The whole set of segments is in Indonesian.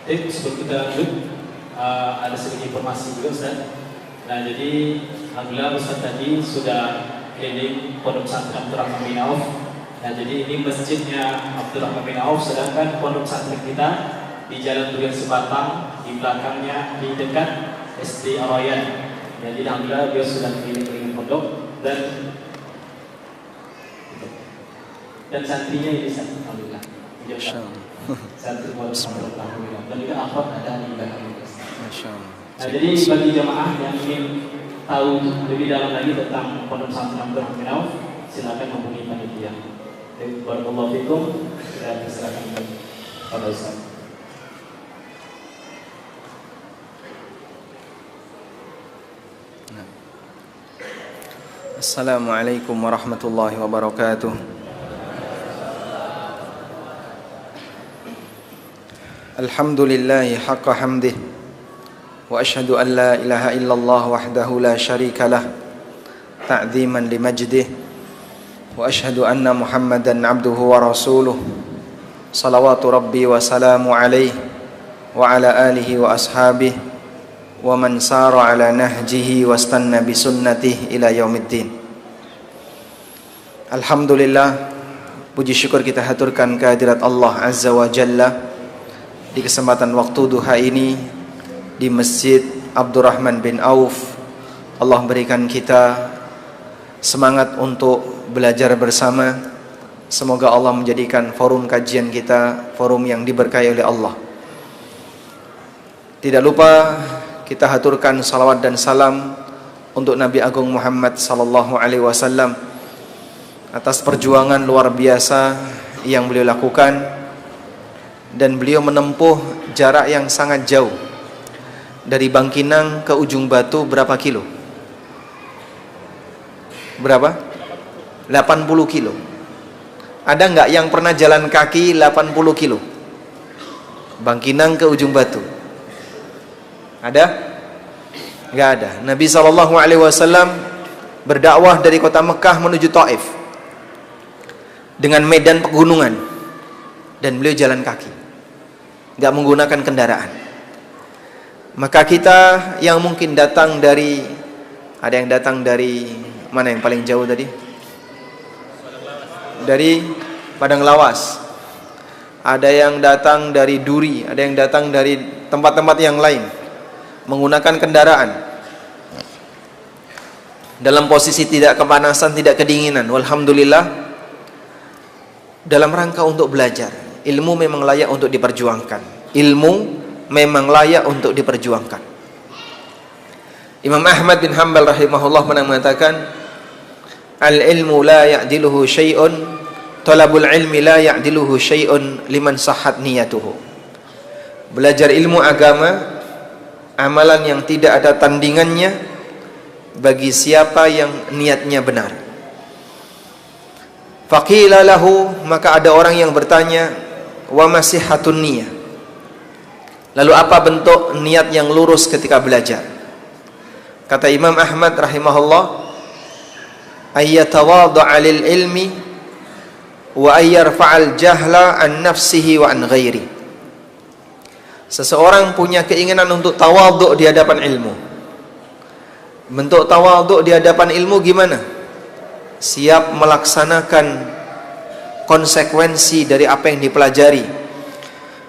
Jadi sebelum kita lanjut, ada sedikit informasi juga Ustaz. Nah jadi alhamdulillah Ustaz tadi sudah keliling Pondok Pesantren Abdurrahman bin Auf. Nah jadi ini masjidnya Abdurrahman bin Auf, sedangkan pondok pesantren kita di Jalan Durian Sebatang, di belakangnya di dekat SD Aroyan. Jadi alhamdulillah beliau sudah keliling pondok dan santrinya ini alhamdulillah. Santri pondok pesantren dan juga akhwat ada di belakang. Nah jadi bagi jamaah yang ingin tahu lebih dalam lagi tentang pondok pesantren Abdurrahman bin Auf, silakan menghubungi panitia. Barakallahu fikum, kita persilakan kepada Ustaz. Assalamualaikum warahmatullahi wabarakatuh. Alhamdulillahi haqqa hamdih, wa ashhadu an la ilaha illallah wahdahu la syarika lah, ta'ziman li majdih, wa ashhadu anna Muhammadan abduhu wa rasuluh, salawatu rabbi wa salamu alaihi wa ala alihi wa ashabihi wa man sara ala nahjihi wa istanna bi sunnatihi ila yaumiddin. Alhamdulillah, puji syukur kita haturkan kehadirat Allah Azza wa Jalla di kesempatan waktu duha ini di Masjid Abdurrahman bin Auf. Allah berikan kita semangat untuk belajar bersama. Semoga Allah menjadikan forum kajian kita forum yang diberkahi oleh Allah. Tidak lupa kita haturkan salawat dan salam untuk Nabi Agung Muhammad sallallahu alaihi wasallam atas perjuangan luar biasa yang beliau lakukan, dan beliau menempuh jarak yang sangat jauh dari Bangkinang ke Ujung Batu. Berapa kilo? Berapa? 80 kilo. Ada nggak yang pernah jalan kaki 80 kilo? Bangkinang ke Ujung Batu. Ada? Nggak ada. Nabi SAW berdakwah dari kota Mekah menuju Taif dengan medan pegunungan, dan beliau jalan kaki, nggak menggunakan kendaraan. Maka kita yang mungkin datang dari, ada yang datang dari mana yang paling jauh tadi? Dari Padang Lawas. Ada yang datang dari Duri, ada yang datang dari tempat-tempat yang lain, menggunakan kendaraan dalam posisi tidak kepanasan, tidak kedinginan. Walhamdulillah, dalam rangka untuk belajar. Ilmu memang layak untuk diperjuangkan. Ilmu memang layak untuk diperjuangkan. Imam Ahmad bin Hanbal rahimahullah pernah mengatakan, al-ilmu la ya'diluhu syai'un, talabul ilmi la ya'diluhu syai'un liman sahhat niyatuhu. Belajar ilmu agama, amalan yang tidak ada tandingannya bagi siapa yang niatnya benar. Faqila lahu, maka ada orang yang bertanya, wa masihatun niyah, lalu apa bentuk niat yang lurus ketika belajar? Kata Imam Ahmad rahimahullah, ayyatawadha'a lil ilmi wa ayyarfa'al jahla an nafsihi wa an ghairi. Seseorang punya keinginan untuk tawadhu' di hadapan ilmu. Bentuk tawadhu' di hadapan ilmu gimana? Siap melaksanakan konsekuensi dari apa yang dipelajari,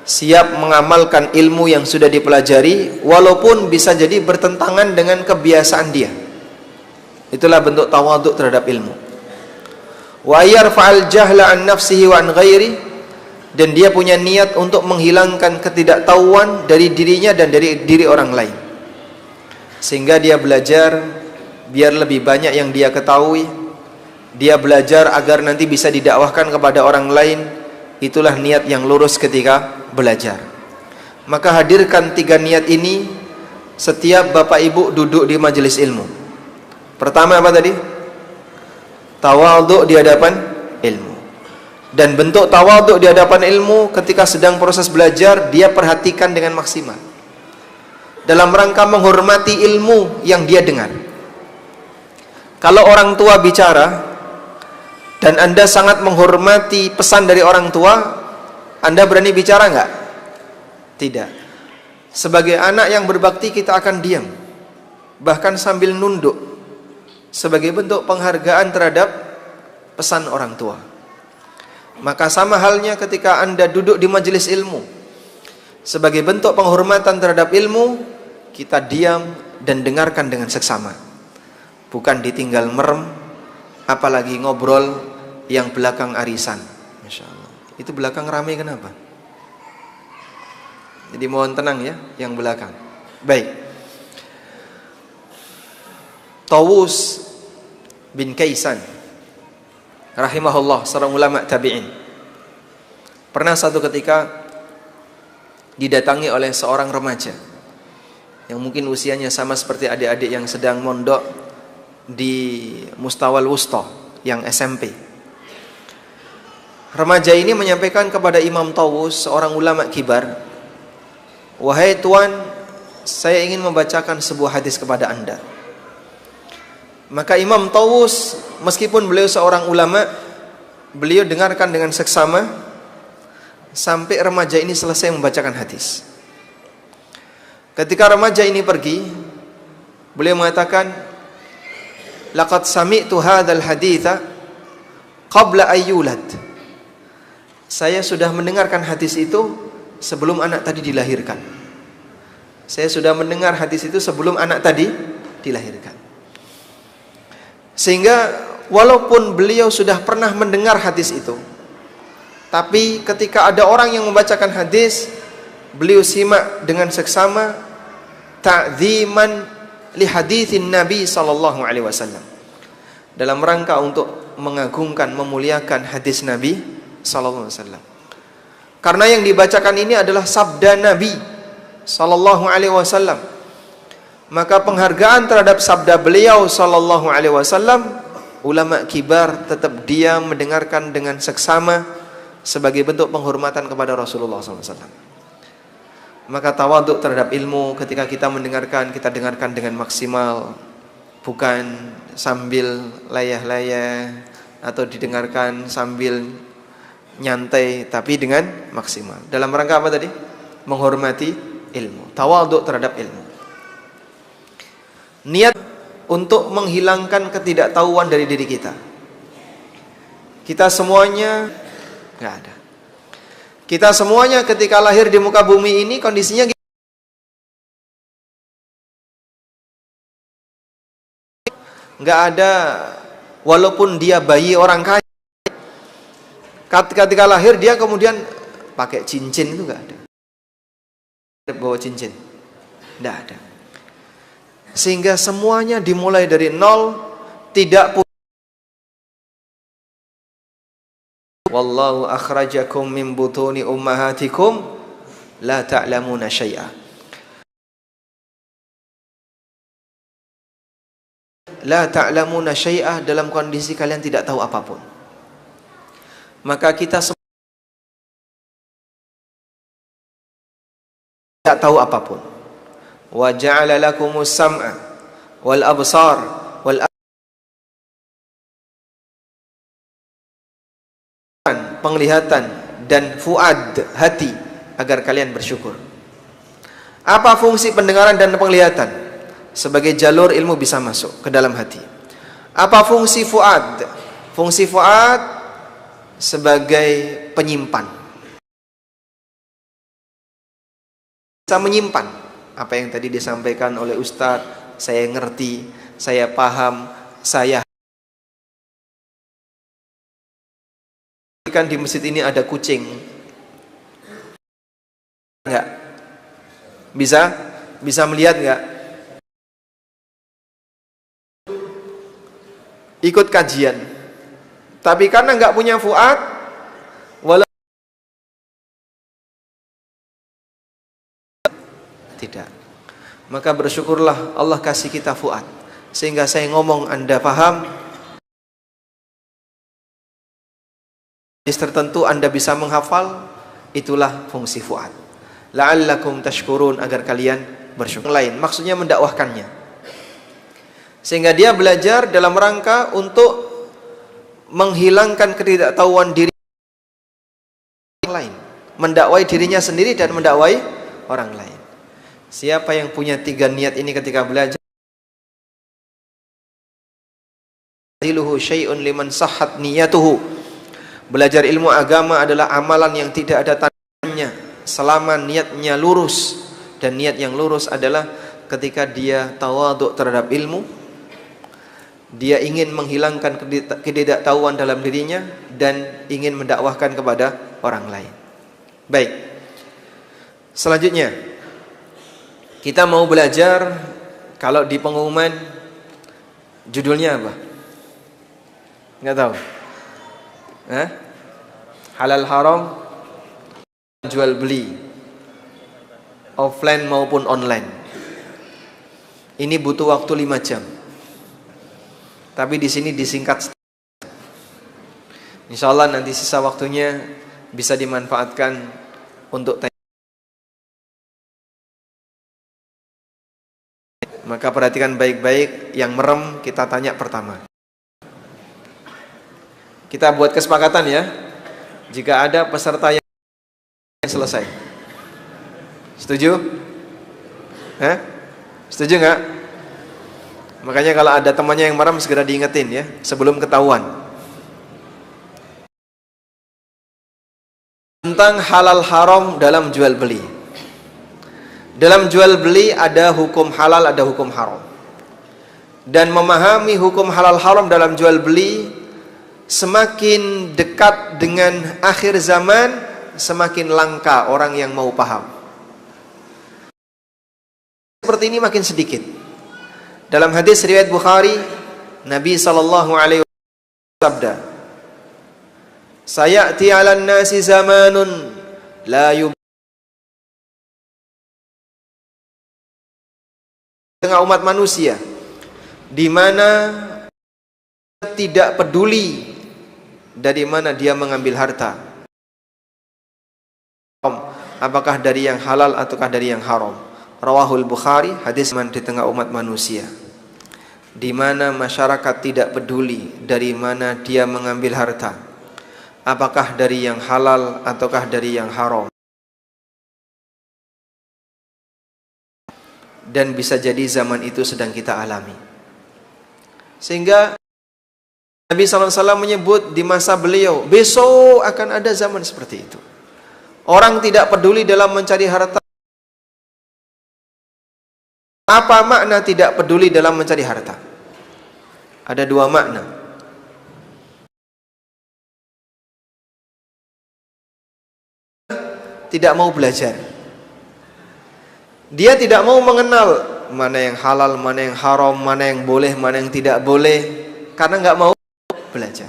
siap mengamalkan ilmu yang sudah dipelajari walaupun bisa jadi bertentangan dengan kebiasaan dia. Itulah bentuk tawadhu' terhadap ilmu. Wa yarfa'al jahla an nafsihi wa an ghairi, dan dia punya niat untuk menghilangkan ketidaktahuan dari dirinya dan dari diri orang lain, sehingga dia belajar biar lebih banyak yang dia ketahui. Dia belajar agar nanti bisa didakwahkan kepada orang lain. Itulah niat yang lurus ketika belajar. Maka hadirkan 3 niat ini setiap Bapak Ibu duduk di majelis ilmu. Pertama apa tadi? Tawadhu' di hadapan ilmu. Dan bentuk tawadhu' di hadapan ilmu ketika sedang proses belajar, dia perhatikan dengan maksimal dalam rangka menghormati ilmu yang dia dengar. Kalau orang tua bicara dan Anda sangat menghormati pesan dari orang tua, Anda berani bicara enggak? Tidak. Sebagai anak yang berbakti kita akan diam, bahkan sambil nunduk, sebagai bentuk penghargaan terhadap pesan orang tua. Maka sama halnya ketika Anda duduk di majelis ilmu, sebagai bentuk penghormatan terhadap ilmu, kita diam dan dengarkan dengan seksama, bukan ditinggal merem, apalagi ngobrol yang belakang arisan. Masya Allah, itu belakang ramai kenapa? Jadi mohon tenang ya, yang belakang. Baik. Tawus bin Kaisan rahimahullah, seorang ulama tabi'in, pernah satu ketika didatangi oleh seorang remaja yang mungkin usianya sama seperti adik-adik yang sedang mondok di Mustawal Wusta, yang SMP. Remaja ini menyampaikan kepada Imam Tawus, seorang ulama kibar, "Wahai tuan, saya ingin membacakan sebuah hadis kepada anda." Maka Imam Tawus, meskipun beliau seorang ulama, beliau dengarkan dengan seksama sampai remaja ini selesai membacakan hadis. Ketika remaja ini pergi, beliau mengatakan, "Laqad sami'tu hadzal haditsa qabla ayyulad." Saya sudah mendengarkan hadis itu sebelum anak tadi dilahirkan. Saya sudah mendengar hadis itu sebelum anak tadi dilahirkan. Sehingga walaupun beliau sudah pernah mendengar hadis itu, tapi ketika ada orang yang membacakan hadis, beliau simak dengan seksama, ta'ziman li haditsin Nabi sallallahu alaihi wasallam, dalam rangka untuk mengagungkan, memuliakan hadis Nabi sallallahu alaihi wasallam. Karena yang dibacakan ini adalah sabda Nabi sallallahu alaihi wasallam, maka penghargaan terhadap sabda beliau sallallahu alaihi wasallam, ulama kibar tetap diam mendengarkan dengan seksama sebagai bentuk penghormatan kepada Rasulullah sallallahu alaihi wasallam. Maka tawaduk terhadap ilmu, ketika kita mendengarkan, kita dengarkan dengan maksimal, bukan sambil layah-layah atau didengarkan sambil nyantai, tapi dengan maksimal. Dalam rangka apa tadi? Menghormati ilmu, tawaduk terhadap ilmu. Niat untuk menghilangkan ketidaktahuan dari diri kita. Kita semuanya nggak ada. Kita semuanya ketika lahir di muka bumi ini kondisinya nggak ada, walaupun dia bayi orang kaya, ketika lahir dia kemudian pakai cincin, itu nggak ada. Bawa cincin, nggak ada. Sehingga semuanya dimulai dari nol, tidak punya. Wallahu akhrajakum min butuni ummahatikum la ta'lamuna syai'a. La ta'lamuna syai'a, dalam kondisi kalian tidak tahu apapun. Maka kita tidak tahu apapun. Wa ja'ala lakumus sam'a wal absar wal penglihatan dan fuad, hati, agar kalian bersyukur. Apa fungsi pendengaran dan penglihatan? Sebagai jalur ilmu bisa masuk ke dalam hati. Apa fungsi fuad? Fungsi fuad sebagai penyimpan, bisa menyimpan apa yang tadi disampaikan oleh Ustadz. Saya ngerti, saya paham, saya kan di masjid ini ada kucing, enggak? Bisa melihat enggak? Ikut kajian, tapi karena enggak punya fuad, tidak. Maka bersyukurlah Allah kasih kita fuad, sehingga saya ngomong Anda paham, hadis tertentu Anda bisa menghafal, itulah fungsi fuad. La'allakum tashkurun, agar kalian bersyukur. Lain, maksudnya mendakwahkannya, sehingga dia belajar dalam rangka untuk menghilangkan ketidaktahuan diri orang lain, mendakwai dirinya sendiri dan mendakwai orang lain. Siapa yang punya 3 niat ini ketika belajar? Diluhu syai'un liman sahhat niyatuhu. Belajar ilmu agama adalah amalan yang tidak ada tandanya selama niatnya lurus. Dan niat yang lurus adalah ketika dia tawadhu terhadap ilmu, dia ingin menghilangkan ketidaktahuan dalam dirinya dan ingin mendakwahkan kepada orang lain. Baik. Selanjutnya kita mau belajar, kalau di pengumuman judulnya apa? Enggak tahu. Halal haram, jual beli, offline maupun online. Ini butuh waktu 5 jam. Tapi di sini disingkat. Insya Allah nanti sisa waktunya bisa dimanfaatkan untuk tanya. Maka perhatikan baik-baik, yang merem kita tanya pertama. Kita buat kesepakatan ya. Jika ada peserta yang selesai. Setuju? Setuju nggak? Makanya kalau ada temannya yang merem segera diingetin ya, sebelum ketahuan. Tentang halal haram dalam jual beli. Dalam jual beli ada hukum halal, ada hukum haram. Dan memahami hukum halal haram dalam jual beli, semakin dekat dengan akhir zaman, semakin langka orang yang mau paham. Seperti ini makin sedikit. Dalam hadis riwayat Bukhari, Nabi SAW sabda, "Sayati 'alan nasi zamanun la tengah umat manusia di mana tidak peduli dari mana dia mengambil harta, apakah dari yang halal ataukah dari yang haram." Rawahul Bukhari, hadis di tengah umat manusia di mana masyarakat tidak peduli dari mana dia mengambil harta, apakah dari yang halal ataukah dari yang haram. Dan bisa jadi zaman itu sedang kita alami. Sehingga Nabi SAW menyebut di masa beliau, besok akan ada zaman seperti itu. Orang tidak peduli dalam mencari harta. Apa makna tidak peduli dalam mencari harta? Ada 2 makna. Tidak mau belajar. Dia tidak mau mengenal mana yang halal, mana yang haram, mana yang boleh, mana yang tidak boleh, karena nggak mau belajar.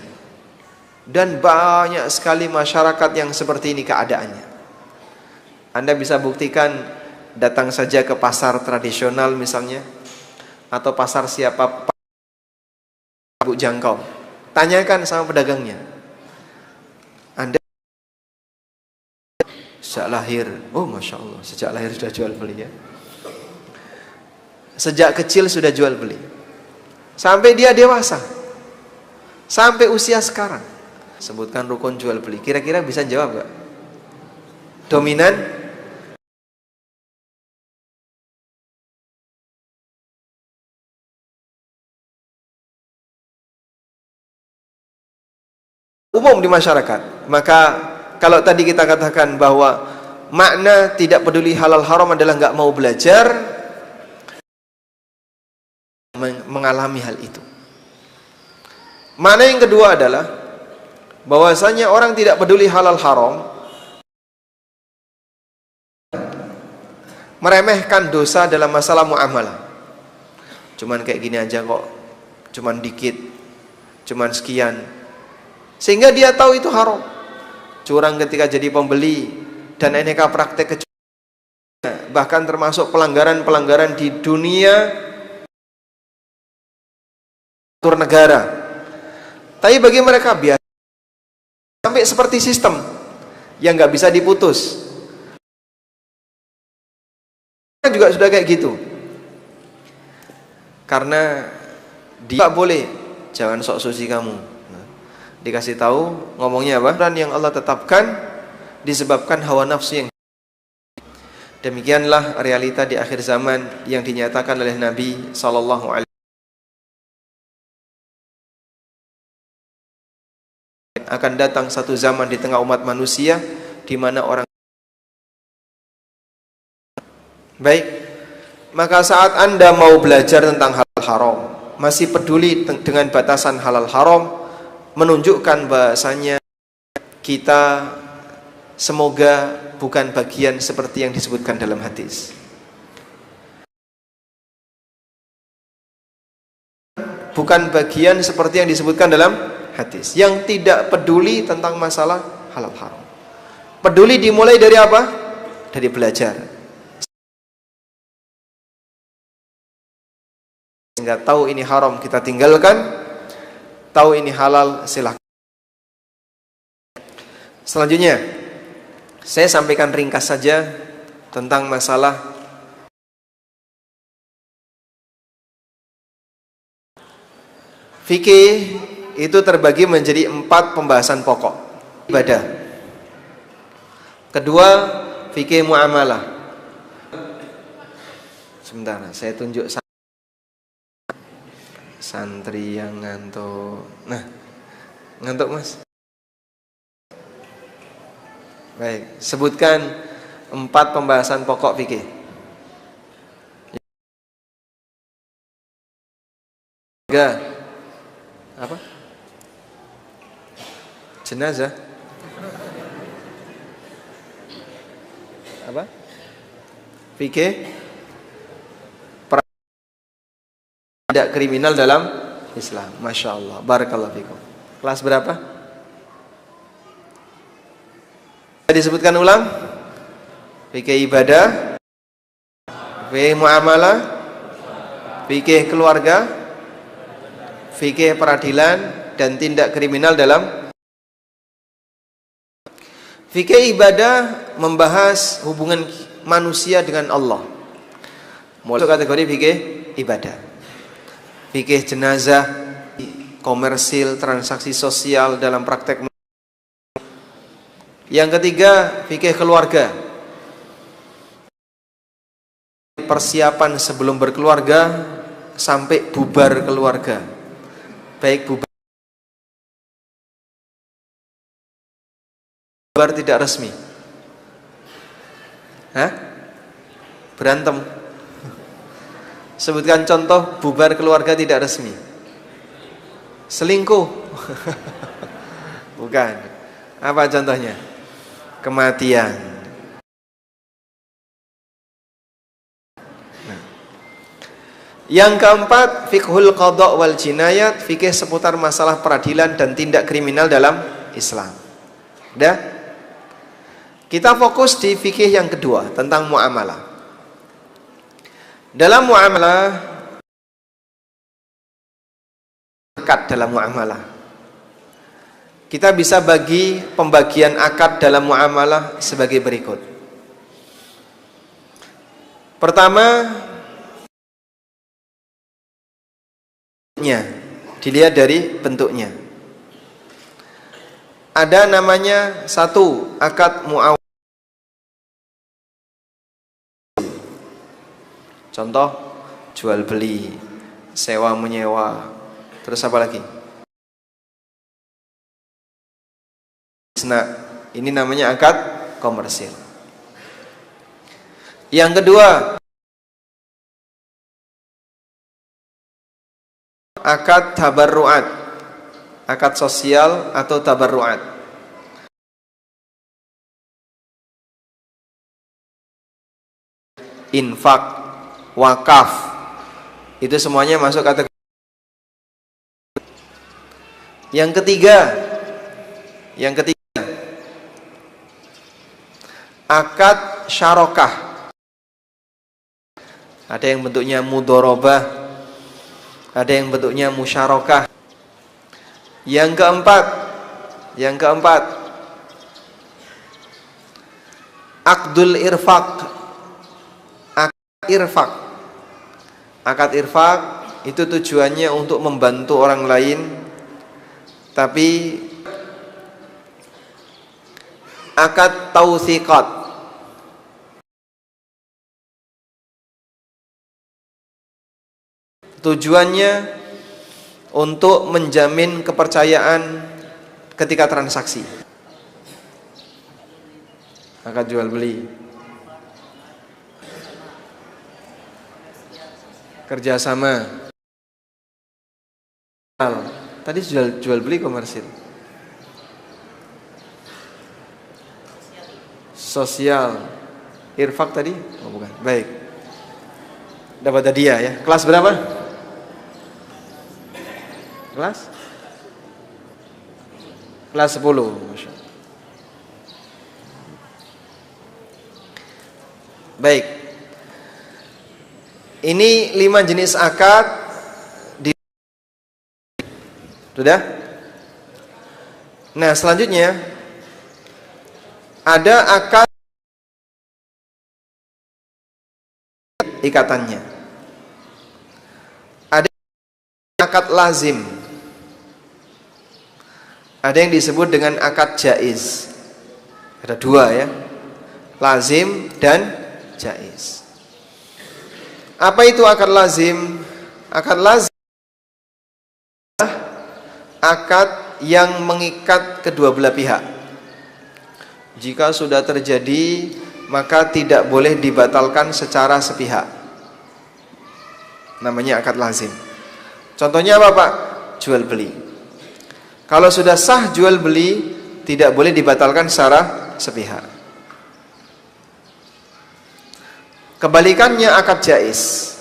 Dan banyak sekali masyarakat yang seperti ini keadaannya. Anda bisa buktikan, datang saja ke pasar tradisional misalnya, atau pasar siapa Bu jangkau, tanyakan sama pedagangnya, Anda sejak lahir, oh Masya Allah, sejak lahir sudah jual beli ya. Sejak kecil sudah jual beli, sampai dia dewasa, sampai usia sekarang. Sebutkan rukun jual beli, kira-kira bisa jawab gak? Dominan? Umum di masyarakat. Maka kalau tadi kita katakan bahwa makna tidak peduli halal haram adalah nggak mau belajar, mengalami hal itu. Makna yang kedua adalah bahwasanya orang tidak peduli halal haram, meremehkan dosa dalam masalah muamalah. Cuman kayak gini aja kok, cuman dikit, cuman sekian, sehingga dia tahu itu haram. Curang ketika jadi pembeli dan aneka praktek kecurangan, bahkan termasuk pelanggaran-pelanggaran di dunia atur negara. Tapi bagi mereka biasa, sampai seperti sistem yang nggak bisa diputus. Juga sudah kayak gitu. Karena dia boleh, jangan sok suci kamu. Dikasih tahu, ngomongnya apa? Dan yang Allah tetapkan disebabkan hawa nafsu yang. Demikianlah realita di akhir zaman yang dinyatakan oleh Nabi sallallahu alaihi wasallam. Akan datang satu zaman di tengah umat manusia di mana orang baik, maka saat Anda mau belajar tentang halal haram, masih peduli dengan batasan halal haram, menunjukkan bahasanya kita semoga bukan bagian seperti yang disebutkan dalam hadis. Bukan bagian seperti yang disebutkan dalam hadis, yang tidak peduli tentang masalah halal haram. Peduli dimulai dari apa? Dari belajar. Sehingga tahu ini haram kita tinggalkan, tahu ini halal silahkan. Selanjutnya, saya sampaikan ringkas saja tentang masalah fikih. Itu terbagi menjadi 4 pembahasan pokok ibadah. Kedua, fikih muamalah. Sebentar, saya tunjuk santri yang ngantuk. Nah, ngantuk mas? Baik, sebutkan 4 pembahasan pokok fikih. Apa? Jenazah. Apa? Fikih tidak kriminal dalam Islam. Masya Allah, barakallahu fikum. Kelas berapa? Disebutkan ulang. Fikih ibadah, fikih muamalah, fikih keluarga, fikih peradilan, dan tindak kriminal dalam. Fikih ibadah membahas hubungan manusia dengan Allah. Mulai kategori fikih ibadah. Fikih jenazah, komersil, transaksi sosial dalam praktek. Yang ketiga, fikih keluarga. Persiapan sebelum berkeluarga sampai bubar keluarga. Baik bubar tidak resmi. Hah? Berantem. Sebutkan contoh bubar keluarga tidak resmi. Selingkuh. Bukan. Apa contohnya? Kematian. Nah. Yang keempat, fiqhul qadha' wal jinayat, fikih seputar masalah peradilan dan tindak kriminal dalam Islam. Udah? Kita fokus di fikih yang kedua tentang muamalah. Dalam muamalah, akad dalam muamalah. Kita bisa bagi pembagian akad dalam muamalah sebagai berikut. Pertama, dilihat dari bentuknya. Ada namanya satu, akad muawad. Contoh, jual beli, sewa menyewa. Terus apa lagi? Nah, ini namanya akad komersil. Yang kedua, akad tabarruat, akad sosial atau tabarruat. Infak, wakaf, itu semuanya masuk kategori. Yang ketiga, akad syarokah. Ada yang bentuknya mudorobah, ada yang bentuknya musyarakah. Yang keempat, akdul irfaq. Akad irfaq itu tujuannya untuk membantu orang lain, tapi akad tausiqat, Tujuannya untuk menjamin kepercayaan ketika transaksi. Akad jual beli. Kerjasama. Tadi jual beli komersil. Sosial. Irfak tadi? Oh bukan. Baik. Dapat hadiah ya. Kelas berapa? Kelas 10. Masya Allah. Baik. Ini 5 jenis akad. Sudah? Nah, selanjutnya ada akad ikatannya. Ada akad lazim. Ada yang disebut dengan akad jaiz. Ada 2 ya. Lazim dan jaiz. Apa itu akad lazim? Akad lazim adalah akad yang mengikat kedua belah pihak. Jika sudah terjadi, maka tidak boleh dibatalkan secara sepihak. Namanya akad lazim. Contohnya apa Pak? Jual beli. Kalau sudah sah jual beli, tidak boleh dibatalkan secara sepihak. Kebalikannya akad jaiz.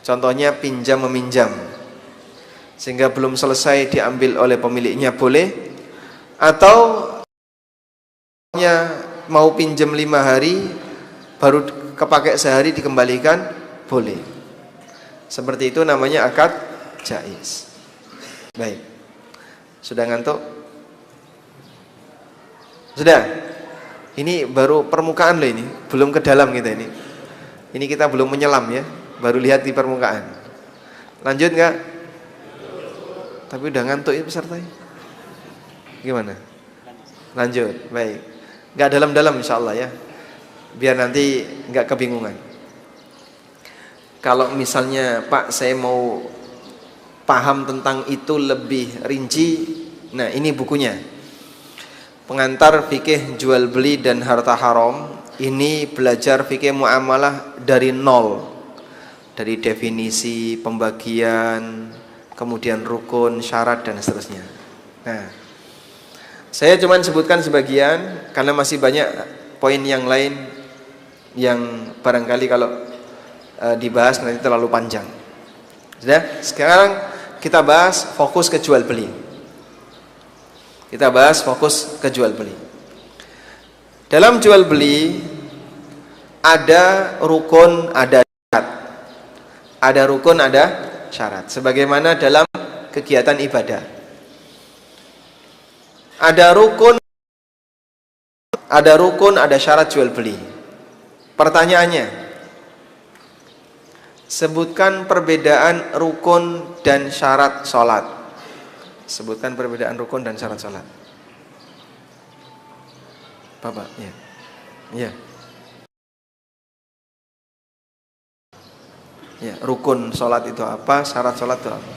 Contohnya pinjam meminjam, sehingga belum selesai diambil oleh pemiliknya boleh, atau mau pinjam 5 hari baru kepakai sehari dikembalikan boleh. Seperti itu namanya akad jaiz. Baik. Sudah ngantuk? Sudah? Ini baru permukaan loh ini, belum ke dalam kita ini. Ini kita belum menyelam ya, baru lihat di permukaan. Lanjut nggak? Tapi udah ngantuk ya pesertanya. Gimana? Lanjut, baik. Nggak dalam-dalam insya Allah ya, biar nanti nggak kebingungan. Kalau misalnya Pak saya mau paham tentang itu lebih rinci, nah ini bukunya. Pengantar fikih jual beli dan harta haram. Ini belajar fikih muamalah dari nol. Dari definisi, pembagian, kemudian rukun, syarat dan seterusnya. Nah, saya cuma sebutkan sebagian karena masih banyak poin yang lain yang barangkali kalau dibahas nanti terlalu panjang. Sudah? Sekarang kita bahas fokus ke jual beli. Kita bahas fokus ke jual beli. Dalam jual beli ada rukun, ada syarat. Ada rukun, ada syarat. Sebagaimana dalam kegiatan ibadah. Ada rukun, ada syarat jual beli. Pertanyaannya, sebutkan perbedaan rukun dan syarat sholat. Sebutkan perbedaan rukun dan syarat sholat. Bapak, ya. Ya. Ya, rukun sholat itu apa? Syarat sholat itu apa?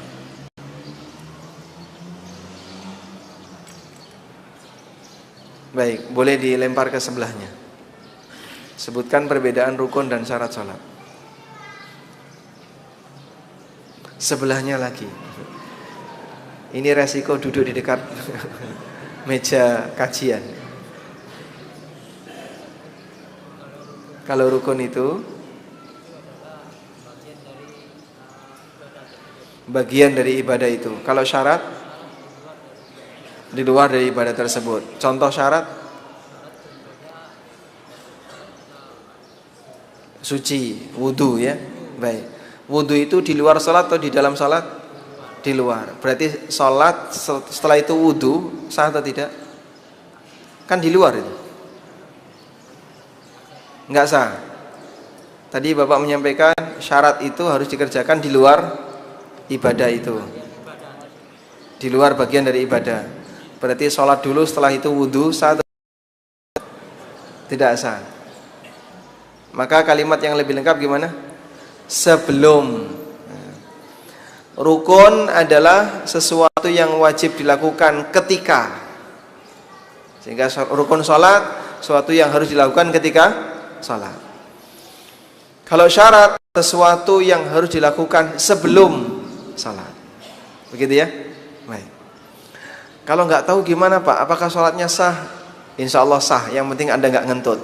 Baik, boleh dilempar ke sebelahnya. Sebutkan perbedaan rukun dan syarat sholat. Sebelahnya lagi. Ini resiko duduk di dekat meja kajian. Kalau rukun itu bagian dari ibadah itu. Kalau syarat di luar dari ibadah tersebut. Contoh syarat suci, wudu ya. Baik. Wudu itu di luar salat atau di dalam salat? Di luar. Berarti salat setelah itu wudu sah atau tidak? Kan di luar itu. Enggak sah. Tadi Bapak menyampaikan syarat itu harus dikerjakan di luar ibadah itu. Di luar bagian dari ibadah. Berarti sholat dulu setelah itu wudu sah atau tidak sah? Maka kalimat yang lebih lengkap gimana? Sebelum. Rukun adalah sesuatu yang wajib dilakukan ketika. Sehingga rukun sholat sesuatu yang harus dilakukan ketika sholat. Kalau syarat sesuatu yang harus dilakukan sebelum sholat. Begitu ya? Baik. Kalau nggak tahu gimana Pak? Apakah sholatnya sah? Insya Allah sah. Yang penting Anda nggak ngentut.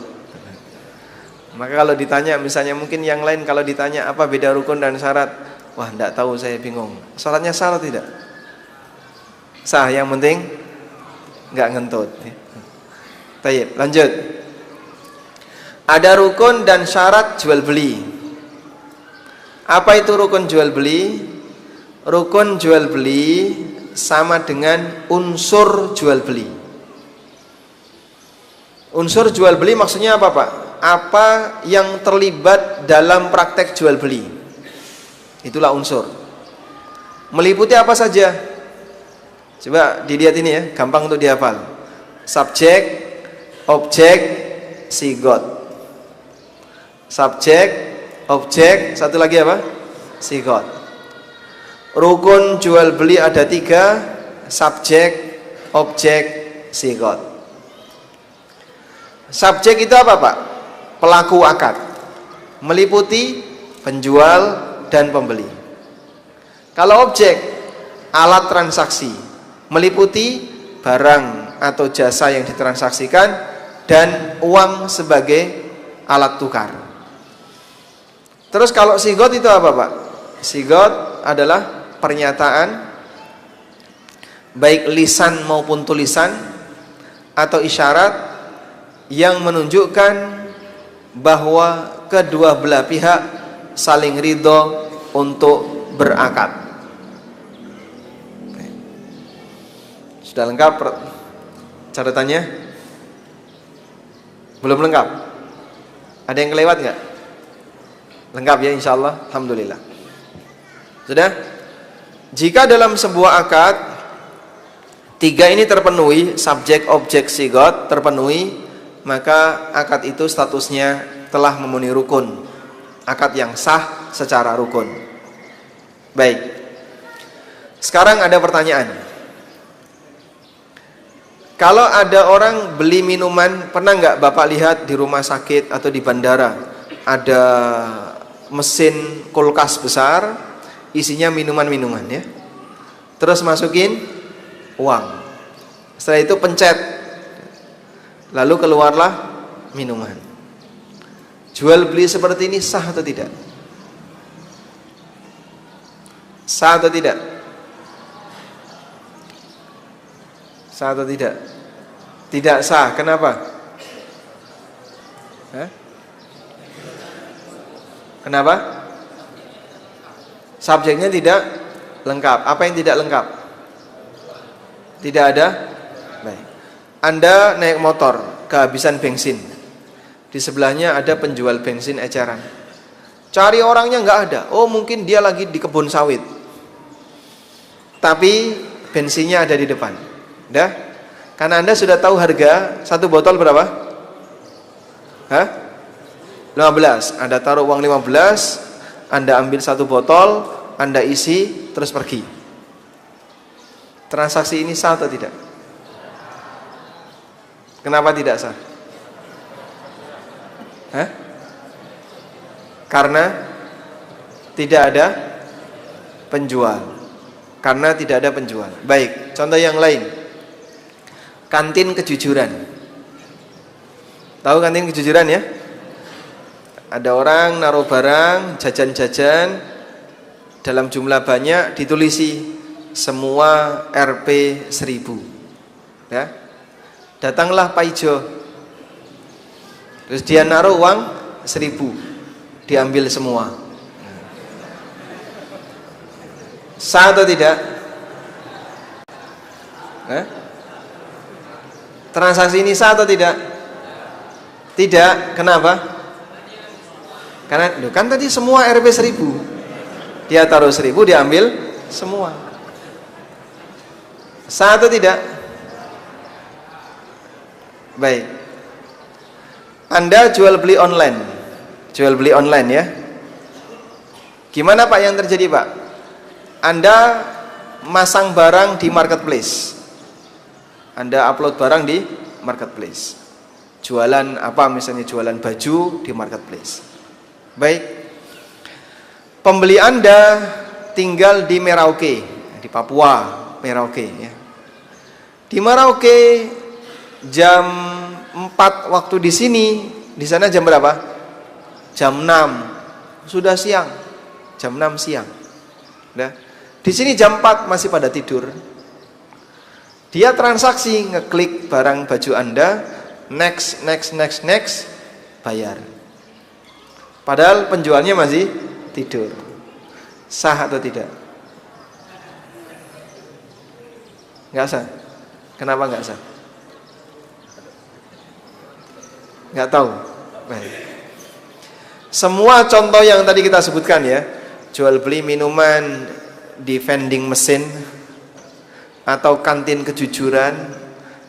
Maka kalau ditanya, misalnya mungkin yang lain kalau ditanya apa beda rukun dan syarat, wah nggak tahu, saya bingung. Sholatnya sah atau tidak? Sah. Yang penting nggak ngentut. Baik, lanjut. Ada rukun dan syarat jual beli. Apa itu rukun jual beli? Rukun jual beli sama dengan unsur jual beli. Unsur jual beli maksudnya apa Pak? Apa yang terlibat dalam praktek jual beli? Itulah unsur. Meliputi apa saja? Coba dilihat ini ya, gampang untuk dihafal. Subjek, objek, sigot. Subjek, objek, satu lagi apa? Sigot. Rukun jual beli ada 3, subjek, objek, sigot. Subjek itu apa Pak? Pelaku akad, meliputi penjual dan pembeli. Kalau objek, alat transaksi, meliputi barang atau jasa yang ditransaksikan dan uang sebagai alat tukar. Terus kalau sigot itu apa Pak? Sigot adalah pernyataan baik lisan maupun tulisan atau isyarat yang menunjukkan bahwa kedua belah pihak saling ridho untuk berakad. Sudah lengkap catatannya? Belum lengkap? Ada yang kelewat nggak? Lengkap ya insyaallah, alhamdulillah. Sudah? Jika dalam sebuah akad 3 ini terpenuhi, subjek, objek, sigot terpenuhi, maka akad itu statusnya telah memenuhi rukun. Akad yang sah secara rukun. Baik. Sekarang ada pertanyaan. Kalau ada orang beli minuman, pernah nggak Bapak lihat di rumah sakit atau di bandara ada mesin kulkas besar, isinya minuman-minuman ya. Terus masukin uang. Setelah itu pencet, lalu keluarlah minuman. Jual beli seperti ini sah atau tidak? Sah atau tidak? Sah atau tidak? Tidak sah. Kenapa? Kenapa? Subjeknya tidak lengkap. Apa yang tidak lengkap? Tidak ada. Baik. Anda naik motor, kehabisan bensin. Di sebelahnya ada penjual bensin eceran. Cari orangnya nggak ada. Oh mungkin dia lagi di kebun sawit. Tapi bensinnya ada di depan. Dah? Karena Anda sudah tahu harga satu botol berapa? 15. Anda taruh uang 15, Anda ambil satu botol, Anda isi, terus pergi. Transaksi ini sah atau tidak? Kenapa tidak sah? Karena tidak ada penjual. Karena tidak ada penjual. Baik, contoh yang lain. Kantin kejujuran. Tahu kantin kejujuran ya? Ada orang naruh barang, jajan-jajan dalam jumlah banyak, ditulisi semua Rp 1000. Ya. Datanglah Pak Ijo. Terus dia naruh uang 1000, diambil semua. Sah atau tidak? Transaksi ini sah atau tidak? Tidak. Kenapa? Karena kan tadi semua Rp 1000. Dia taruh 1000, diambil semua. Sah atau tidak? Baik. Anda jual beli online. Jual beli online ya. Gimana Pak yang terjadi Pak? Anda masang barang di marketplace. Anda upload barang di marketplace. Jualan apa, misalnya jualan baju di marketplace. Baik. Pembeli Anda tinggal di Merauke, di Papua, Merauke ya. Di Merauke jam 4 waktu di sini, di sana jam berapa? Jam 6. Sudah siang. Jam 6 siang. Nah, di sini jam 4 masih pada tidur. Dia transaksi, ngeklik barang baju Anda, next, bayar. Padahal penjualnya masih tidur. Sah atau tidak? Nggak sah. Kenapa nggak sah? Nggak tahu. Baik. Semua contoh yang tadi kita sebutkan ya, jual beli minuman di vending mesin, atau kantin kejujuran,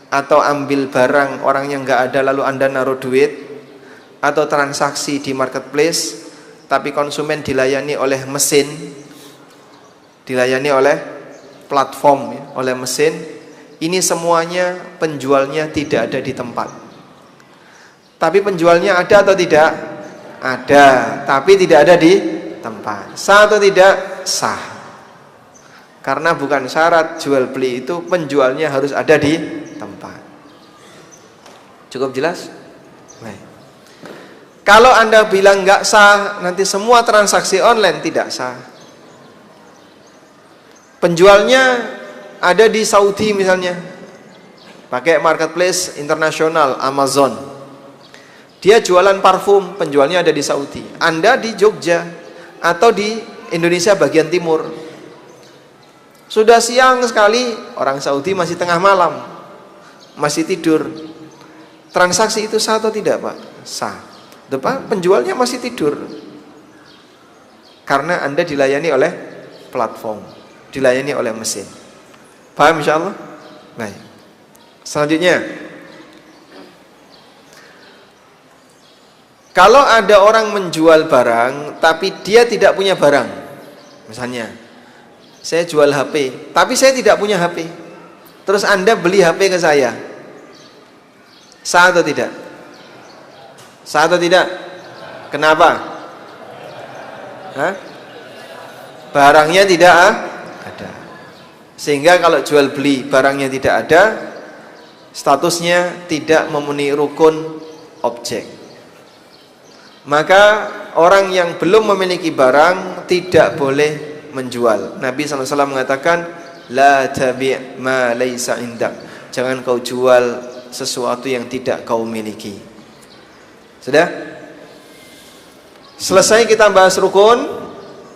atau ambil barang orang yang nggak ada lalu Anda naruh duit, atau transaksi di marketplace tapi konsumen dilayani oleh mesin, dilayani oleh platform ya, oleh mesin. Ini semuanya penjualnya tidak ada di tempat. Tapi penjualnya ada atau tidak? Ada, tapi tidak ada di tempat. Sah atau tidak? Sah. Karena bukan syarat jual beli itu penjualnya harus ada di tempat. Cukup jelas? Baik. Kalau Anda bilang nggak sah, nanti semua transaksi online tidak sah. Penjualnya ada di Saudi misalnya, pakai marketplace internasional Amazon. Dia jualan parfum, penjualnya ada di Saudi. Anda di Jogja atau di Indonesia bagian timur. Sudah siang sekali, orang Saudi masih tengah malam, masih tidur. Transaksi itu sah atau tidak Pak? Sah. Depan penjualnya masih tidur. Karena Anda dilayani oleh platform, dilayani oleh mesin. Paham insyaallah? Baik. Selanjutnya, kalau ada orang menjual barang tapi dia tidak punya barang. Misalnya, saya jual HP, tapi saya tidak punya HP. Terus Anda beli HP ke saya. Sah atau tidak? Sah atau tidak? Kenapa? Hah? Barangnya tidak ada. Sehingga kalau jual beli barangnya tidak ada, statusnya tidak memenuhi rukun objek. Maka orang yang belum memiliki barang tidak boleh menjual. Nabi SAW mengatakan, la tabi' ma laysa indak. Jangan kau jual sesuatu yang tidak kau miliki. Sudah? Selesai kita bahas rukun.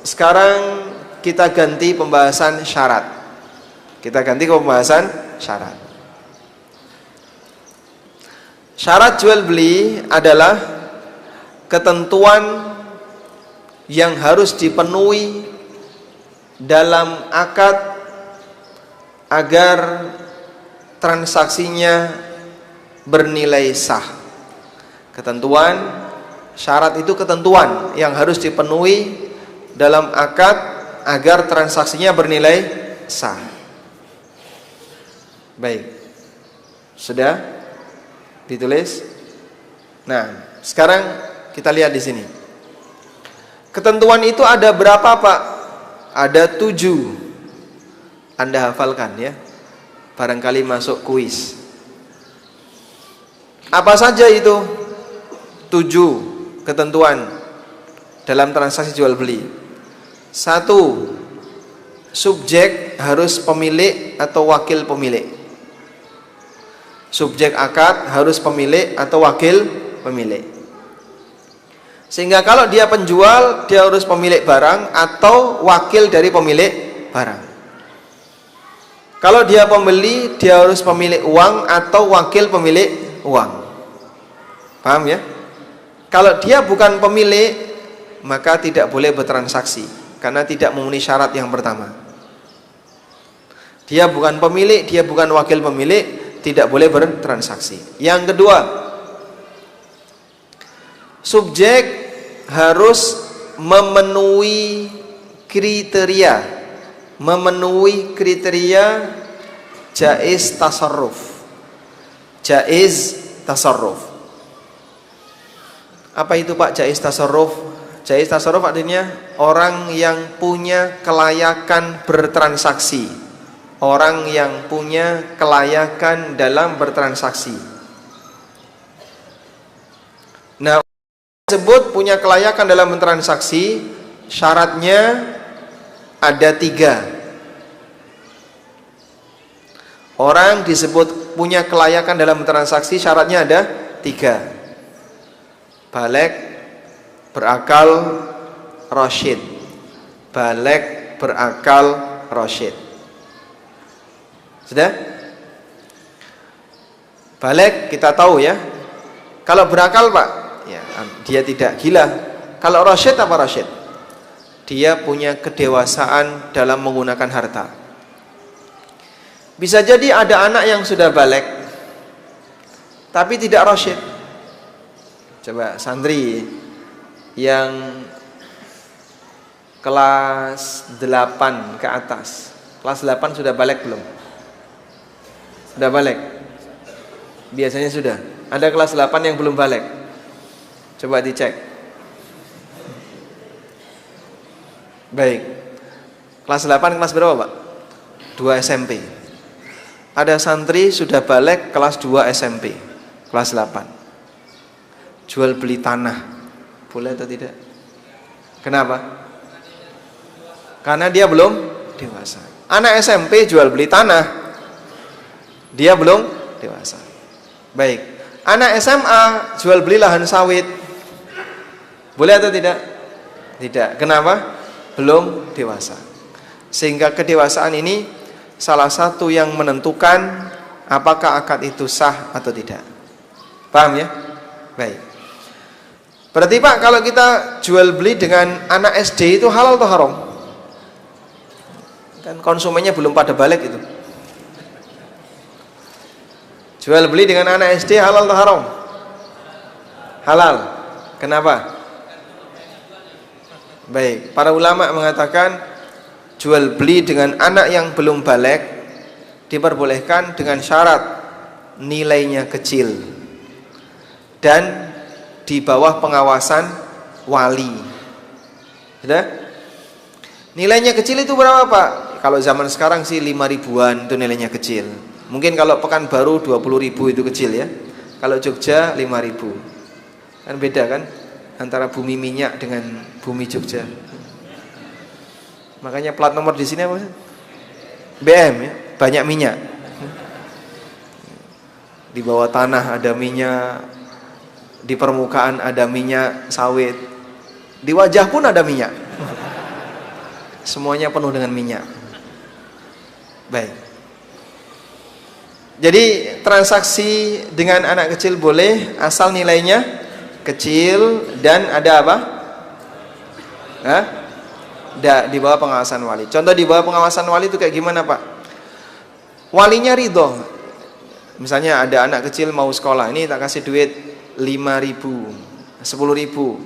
Sekarang kita ganti pembahasan syarat. Kita ganti ke pembahasan syarat. Syarat jual beli adalah ketentuan yang harus dipenuhi dalam akad agar transaksinya bernilai sah. Ketentuan, syarat itu ketentuan yang harus dipenuhi dalam akad agar transaksinya bernilai sah. Baik. Sudah ditulis? Nah, sekarang kita lihat di sini. Ketentuan itu ada berapa, Pak? Ada 7. Anda hafalkan ya. Barangkali masuk kuis. Apa saja itu? 7 ketentuan dalam transaksi jual beli. 1. Subjek harus pemilik atau wakil pemilik. Subjek akad harus pemilik atau wakil pemilik. Sehingga kalau dia penjual, dia harus pemilik barang atau wakil dari pemilik barang. Kalau dia pembeli, dia harus pemilik uang atau wakil pemilik uang. Paham ya? Kalau dia bukan pemilik, maka tidak boleh bertransaksi karena tidak memenuhi syarat yang pertama. Dia bukan pemilik, dia bukan wakil pemilik, tidak boleh bertransaksi. Yang kedua, subjek harus memenuhi kriteria jaiz tasarruf. Jaiz tasarruf. Apa itu Pak jaiz tasarruf? Jaiz tasarruf artinya orang yang punya kelayakan bertransaksi. Orang yang punya kelayakan dalam bertransaksi. Nah, tersebut punya kelayakan dalam bertransaksi, syaratnya ada 3. Orang disebut punya kelayakan dalam bertransaksi, syaratnya ada 3. Baligh, berakal, rasyid. Baligh, berakal, rasyid. Sudah? Baligh kita tahu ya. Kalau berakal Pak, ya, dia tidak gila. Kalau rasyid apa rasyid? Dia punya kedewasaan dalam menggunakan harta. Bisa jadi ada anak yang sudah baligh tapi tidak rasyid. Coba santri yang kelas 8 ke atas. Kelas 8 sudah baligh belum? Sudah baligh? Biasanya sudah. Ada kelas 8 yang belum baligh. Coba dicek. Baik. Kelas 8 kelas berapa, Pak? 2 SMP. Ada santri sudah baligh kelas 2 SMP. Kelas 8. Jual beli tanah. Boleh atau tidak? Kenapa? Karena dia belum dewasa. Anak SMP jual beli tanah. Dia belum dewasa. Baik. Anak SMA jual beli lahan sawit. Boleh atau tidak? Tidak. Kenapa? Belum dewasa. Sehingga kedewasaan ini salah satu yang menentukan apakah akad itu sah atau tidak. Paham ya? Baik. Berarti Pak, kalau kita jual beli dengan anak SD itu halal atau haram? Kan konsumennya belum pada balik itu. Jual beli dengan anak SD halal atau haram? Halal. Kenapa? Baik, para ulama mengatakan jual beli dengan anak yang belum balik diperbolehkan dengan syarat nilainya kecil dan di bawah pengawasan wali. Sudah? Nilainya kecil itu berapa Pak? Kalau zaman sekarang sih 5 ribuan itu nilainya kecil. Mungkin kalau Pekanbaru 20 ribu itu kecil ya. Kalau Jogja 5 ribu. Kan beda kan? Antara bumi minyak dengan bumi Jogja. Makanya plat nomor di sini apa? BM ya, banyak minyak. Di bawah tanah ada minyak, di permukaan ada minyak sawit, di wajah pun ada minyak. Semuanya penuh dengan minyak. Baik. Jadi transaksi dengan anak kecil boleh asal nilainya kecil dan ada apa? Di bawah pengawasan wali. Contoh di bawah pengawasan wali itu kayak gimana Pak? Walinya ridho. Misalnya ada anak kecil mau sekolah, ini tak kasih duit 5 ribu, 10 ribu.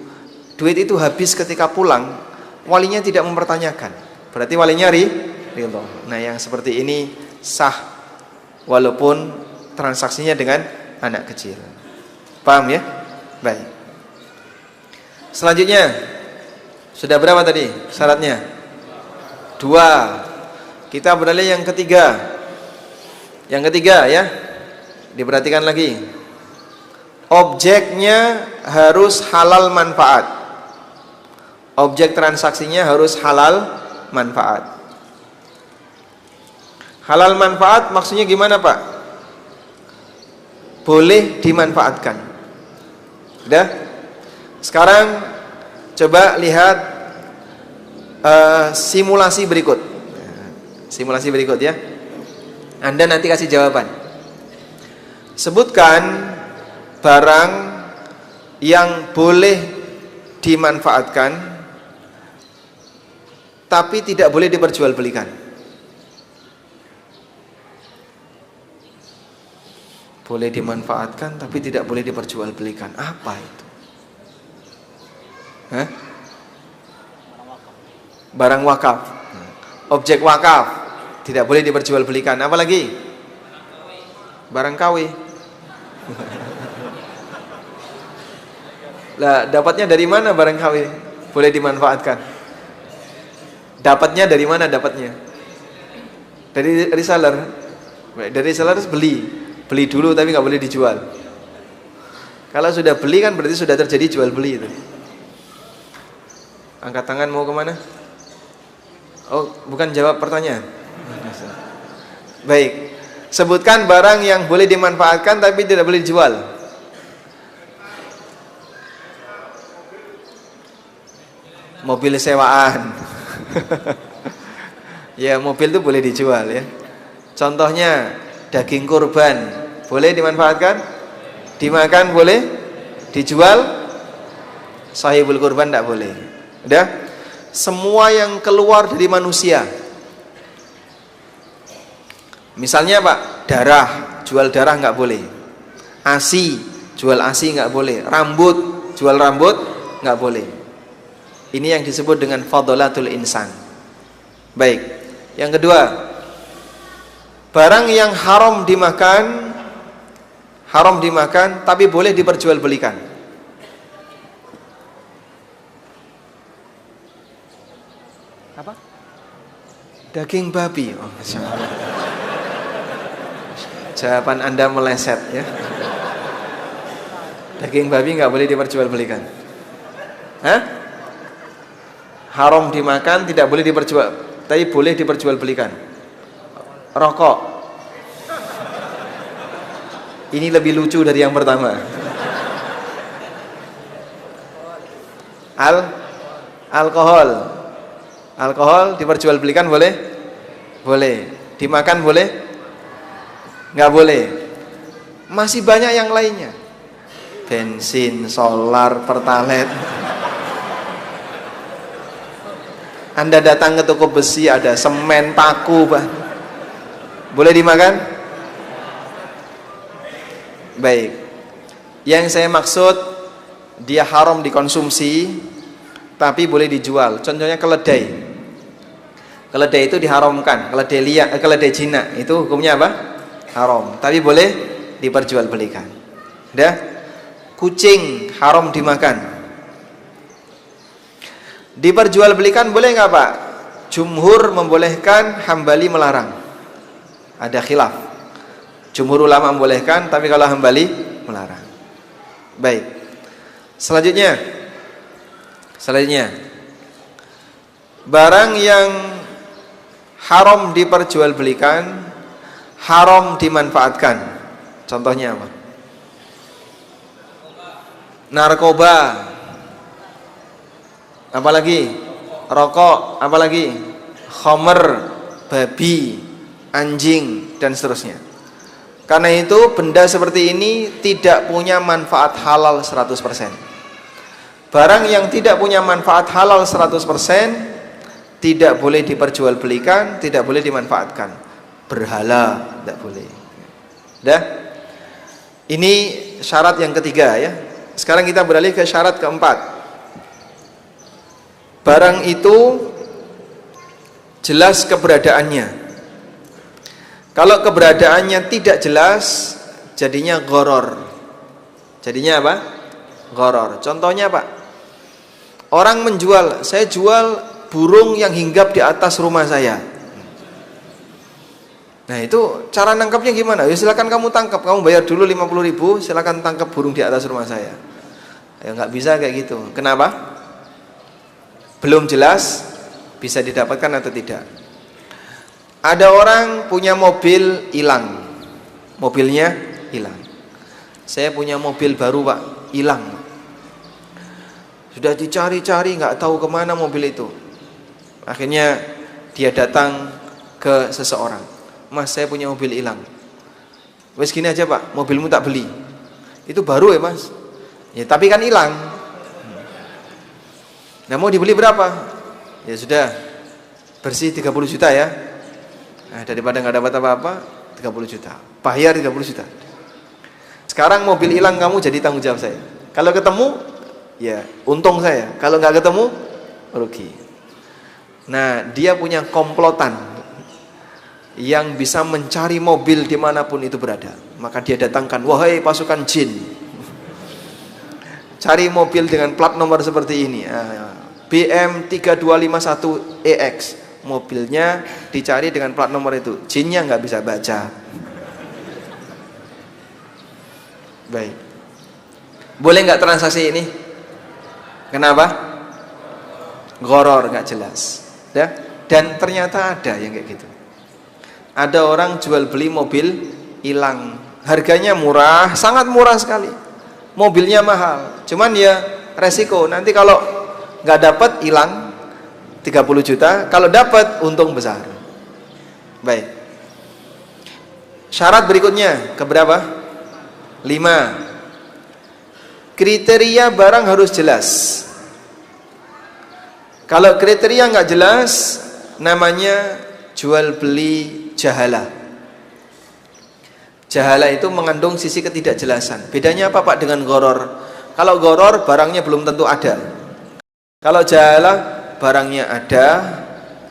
Duit itu habis ketika pulang, walinya tidak mempertanyakan. Berarti walinya ridho. Nah yang seperti ini sah walaupun transaksinya dengan anak kecil. Paham ya? Baik. Selanjutnya sudah berapa tadi syaratnya? 2. Kita beralih yang ketiga. Yang ketiga ya. Diperhatikan lagi. Objeknya harus halal manfaat. Objek transaksinya harus halal manfaat. Halal manfaat maksudnya gimana Pak? Boleh dimanfaatkan. Sudah? Sekarang coba lihat simulasi berikut. Simulasi berikut ya. Anda nanti kasih jawaban. Sebutkan barang yang boleh dimanfaatkan tapi tidak boleh diperjualbelikan. Boleh dimanfaatkan tapi tidak boleh diperjualbelikan. Apa itu? Hah? Barang wakaf. Objek wakaf tidak boleh diperjualbelikan. Apalagi? Barang KW. Lah, dapatnya dari mana barang KW? Boleh dimanfaatkan. Dapatnya dari mana dapatnya? Dari reseller. Dari reseller harus beli dulu tapi nggak boleh dijual. Kalau sudah beli kan berarti sudah terjadi jual beli itu. Angkat tangan mau kemana? Oh, bukan jawab pertanyaan. Baik. Sebutkan barang yang boleh dimanfaatkan tapi tidak boleh dijual. Mobil sewaan. Ya, mobil itu boleh dijual ya. Contohnya daging kurban boleh dimanfaatkan, dimakan boleh, dijual sahibul kurban tidak boleh. Udah? Semua yang keluar dari manusia. Misalnya Pak, darah, jual darah nggak boleh. ASI, jual ASI nggak boleh. Rambut, jual rambut nggak boleh. Ini yang disebut dengan fadolatul insan. Baik. Yang kedua, barang yang haram dimakan tapi boleh diperjualbelikan. Apa? Daging babi. Oh, Masya Allah. Jawaban Anda meleset ya. Daging babi nggak boleh diperjualbelikan. Hah? Haram dimakan, tidak boleh tapi boleh diperjualbelikan. Rokok. Ini lebih lucu dari yang pertama. Alkohol diperjualbelikan boleh? Boleh. Dimakan boleh? Nggak boleh. Masih banyak yang lainnya. Bensin, solar, pertalite. Anda datang ke toko besi ada semen, paku, Pak. Boleh dimakan? Baik. Yang saya maksud dia haram dikonsumsi tapi boleh dijual. Contohnya keledai. Keledai itu diharamkan, keledai Cina itu hukumnya apa? Haram, tapi boleh diperjualbelikan. Udah? Kucing haram dimakan. Diperjualbelikan boleh nggak Pak? Jumhur membolehkan, Hambali melarang. Ada khilaf. Jumhur ulama membolehkan, tapi kalau Hambali melarang. Baik. Selanjutnya, barang yang haram diperjualbelikan, haram dimanfaatkan. Contohnya apa? Narkoba. Apalagi? Rokok. Apalagi? Khamr, babi, anjing, dan seterusnya. Karena itu benda seperti ini tidak punya manfaat halal 100%. Barang yang tidak punya manfaat halal 100% tidak boleh diperjualbelikan, tidak boleh dimanfaatkan. Berhala tidak boleh. Dah? Ini syarat yang ketiga ya. Sekarang kita beralih ke syarat keempat. Barang itu jelas keberadaannya. Kalau keberadaannya tidak jelas, jadinya gharar. Jadinya apa? Gharar. Contohnya Pak, orang menjual, saya jual burung yang hinggap di atas rumah saya. Nah itu cara nangkapnya gimana? Ya silakan kamu tangkap, kamu bayar dulu 50.000, silakan tangkap burung di atas rumah saya. Ya nggak bisa kayak gitu. Kenapa? Belum jelas bisa didapatkan atau tidak. Ada orang punya mobil hilang, mobilnya hilang. Saya punya mobil baru Pak, hilang. Sudah dicari-cari nggak tahu kemana mobil itu. Akhirnya dia datang ke seseorang. Mas, saya punya mobil hilang. Wes gini aja Pak, mobilmu tak beli. Itu baru ya Mas. Ya tapi kan hilang. Nah mau dibeli berapa? Ya sudah, bersih 30 juta ya. Nah, daripada nggak dapat apa-apa, 30 juta. Bayar 30 juta. Sekarang mobil hilang kamu jadi tanggung jawab saya. Kalau ketemu, ya untung saya. Kalau nggak ketemu, rugi. Nah, dia punya komplotan yang bisa mencari mobil dimanapun itu berada. Maka dia datangkan, wahai pasukan jin, cari mobil dengan plat nomor seperti ini, BM 3251 EX. Mobilnya dicari dengan plat nomor itu. Jinnya nggak bisa baca. Baik. Boleh nggak transaksi ini? Kenapa? Gharar, nggak jelas. Ya? Dan ternyata ada yang kayak gitu. Ada orang jual beli mobil hilang, harganya murah, sangat murah sekali. Mobilnya mahal, cuman ya resiko. Nanti kalau nggak dapat hilang 30 juta, kalau dapat untung besar. Baik. Syarat berikutnya keberapa? 5. Kriteria barang harus jelas. Kalau kriteria nggak jelas, namanya jual beli jahalah. Jahalah itu mengandung sisi ketidakjelasan. Bedanya apa Pak dengan gharar? Kalau gharar barangnya belum tentu ada. Kalau jahalah barangnya ada,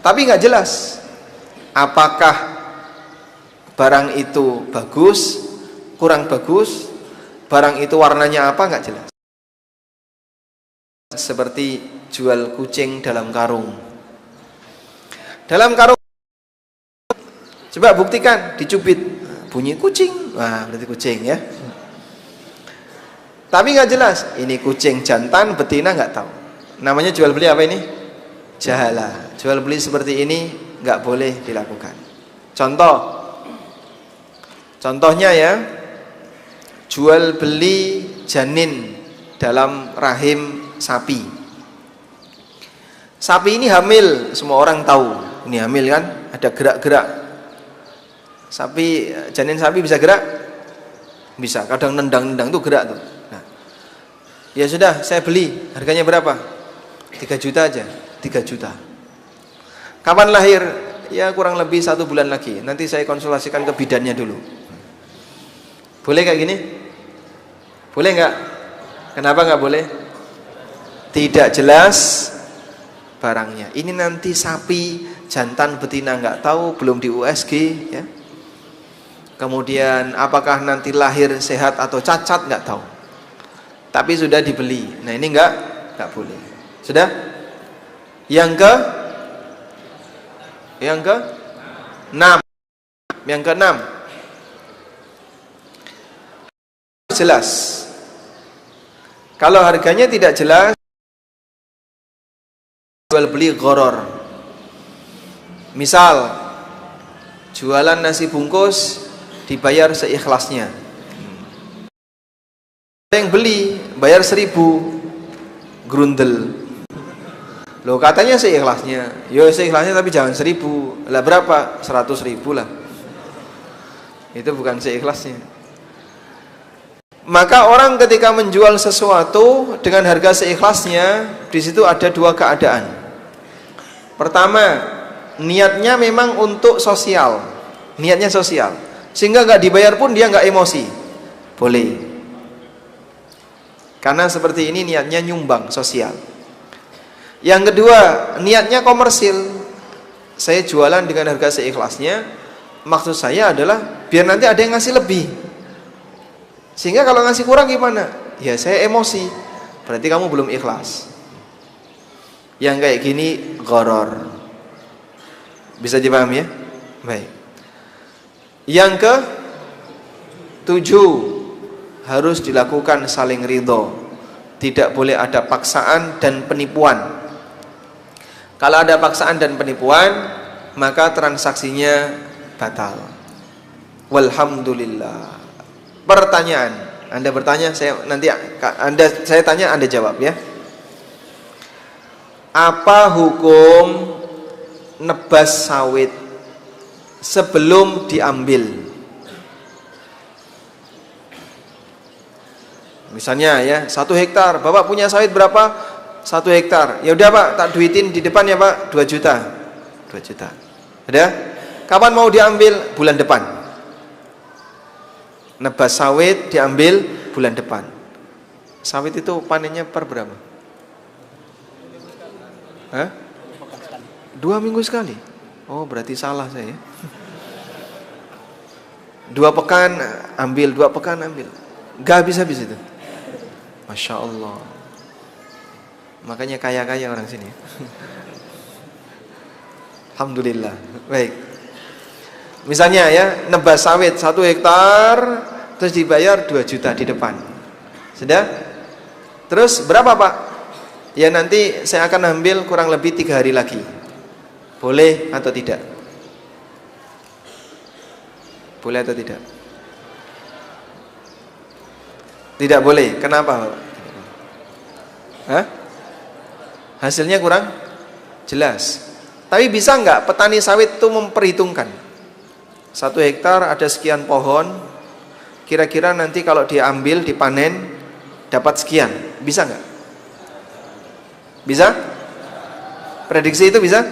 tapi nggak jelas. Apakah barang itu bagus, kurang bagus, barang itu warnanya apa, nggak jelas. Seperti jual kucing dalam karung. Dalam karung, coba buktikan, dicubit, bunyi kucing, wah berarti kucing ya. Tapi nggak jelas, ini kucing jantan, betina nggak tahu. Namanya jual beli apa ini? Jahalah. Jual beli seperti ini nggak boleh dilakukan. Contohnya ya, jual beli janin dalam rahim sapi. Sapi ini hamil, semua orang tahu. Ini hamil kan, ada gerak-gerak. Janin sapi bisa gerak? Bisa, kadang nendang-nendang tuh gerak tuh. Nah, ya sudah, saya beli. Harganya berapa? 3 juta aja. 3 juta. Kapan lahir? Ya kurang lebih 1 bulan lagi. Nanti saya konsultasikan ke bidannya dulu. Boleh kayak gini? Boleh nggak? Kenapa nggak boleh? Tidak jelas barangnya. Ini nanti sapi jantan betina nggak tahu, belum di USG ya. Kemudian apakah nanti lahir sehat atau cacat nggak tahu. Tapi sudah dibeli. Nah ini nggak boleh. Sudah? Yang ke 6. Yang ke 6. Jelas. Kalau harganya tidak jelas, jual beli gharar. Misal jualan nasi bungkus dibayar seikhlasnya. Yang beli bayar 1.000 grundel. Loh katanya seikhlasnya. Yo seikhlasnya tapi jangan 1.000. Lah berapa? 100.000 lah. Itu bukan seikhlasnya. Maka orang ketika menjual sesuatu dengan harga seikhlasnya, di situ ada 2 keadaan. Pertama, niatnya memang untuk sosial, niatnya sosial, sehingga nggak dibayar pun dia nggak emosi, boleh. Karena seperti ini niatnya nyumbang sosial. Yang kedua, niatnya komersil. Saya jualan dengan harga seikhlasnya, maksud saya adalah biar nanti ada yang ngasih lebih. Sehingga kalau ngasih kurang gimana? Ya saya emosi. Berarti kamu belum ikhlas. Yang kayak gini gharar. Bisa dipahami ya? Baik. Yang ke 7, harus dilakukan saling ridho. Tidak boleh ada paksaan dan penipuan. Kalau ada paksaan dan penipuan, maka transaksinya batal. Walhamdulillah. Pertanyaan, Anda bertanya, saya tanya, Anda jawab ya. Apa hukum nebas sawit sebelum diambil? Misalnya ya, 1 hektar, Bapak punya sawit berapa? 1 hektar. Ya udah Pak, tak duitin di depan ya Pak, 2 juta. 2 juta. Ada? Kapan mau diambil? Bulan depan. Nebas sawit diambil bulan depan. Sawit itu panennya per berapa? Hah? 2 minggu sekali. Oh, berarti salah saya. 2 pekan ambil, 2 pekan ambil. Gak habis-habis itu. Masya Allah. Makanya kaya-kaya orang sini. Alhamdulillah. Baik. Misalnya ya, nebas sawit 1 hektar, terus dibayar 2 juta di depan. Sudah? Terus berapa Pak? Ya nanti saya akan ambil kurang lebih 3 hari lagi. Boleh atau tidak? Boleh atau tidak? Tidak boleh. Kenapa Pak? Hah? Hasilnya kurang jelas. Tapi bisa nggak petani sawit itu memperhitungkan 1 hektar ada sekian pohon, kira-kira nanti kalau diambil, dipanen dapat sekian, bisa nggak? Bisa? Prediksi itu bisa?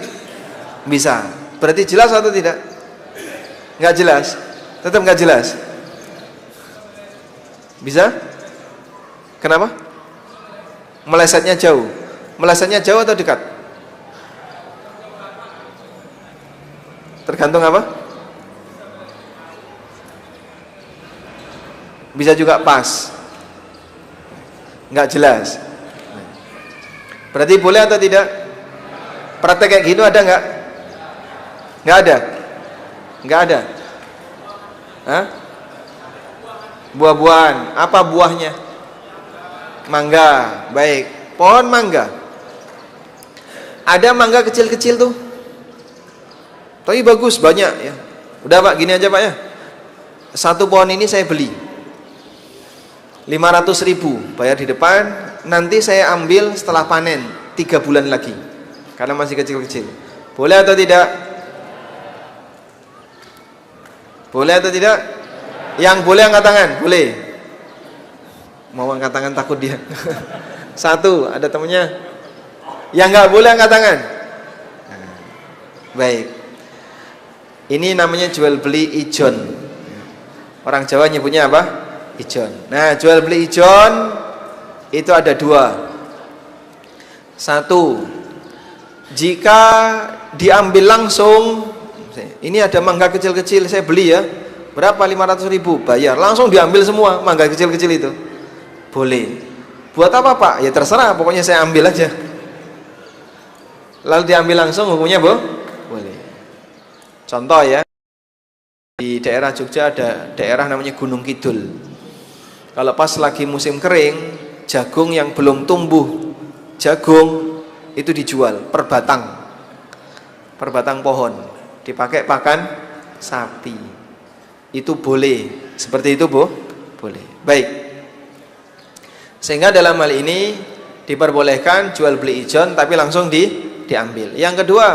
Bisa. Berarti jelas atau tidak? Nggak jelas? Tetap nggak jelas? Bisa? Kenapa? Melesetnya jauh. Melesetnya jauh atau dekat? Tergantung apa? Bisa juga pas. Nggak jelas. Berarti boleh atau tidak? Praktek kayak gitu ada nggak? Nggak ada. Nggak ada. Hah? Buah-buahan. Apa buahnya? Mangga. Baik. Pohon mangga. Ada mangga kecil-kecil tuh. Tapi bagus, banyak ya. Udah Pak, gini aja Pak ya. 1 pohon ini saya beli 500.000, bayar di depan. Nanti saya ambil setelah panen 3 bulan lagi, karena masih kecil-kecil. Boleh atau tidak? Boleh atau tidak? Yang boleh angkat tangan. Boleh. Mau angkat tangan takut dia. 1, ada temennya. Yang nggak boleh angkat tangan. Baik. Ini namanya jual beli ijon. Orang Jawa nyebutnya apa? Ijon. Nah, jual beli ijon itu ada 2. 1, jika diambil langsung, ini ada mangga kecil-kecil saya beli ya, berapa? 500.000, bayar langsung, diambil semua mangga kecil-kecil itu, boleh. Buat apa Pak? Ya terserah, pokoknya saya ambil aja. Lalu diambil langsung, hukumnya boleh. Contoh ya, di daerah Jogja ada daerah namanya Gunung Kidul. Kalau pas lagi musim kering, jagung yang belum tumbuh jagung itu dijual per batang pohon, dipakai pakan sapi. Itu boleh. Seperti itu boleh. Baik. Sehingga dalam hal ini diperbolehkan jual beli ijon, tapi langsung diambil. Yang kedua,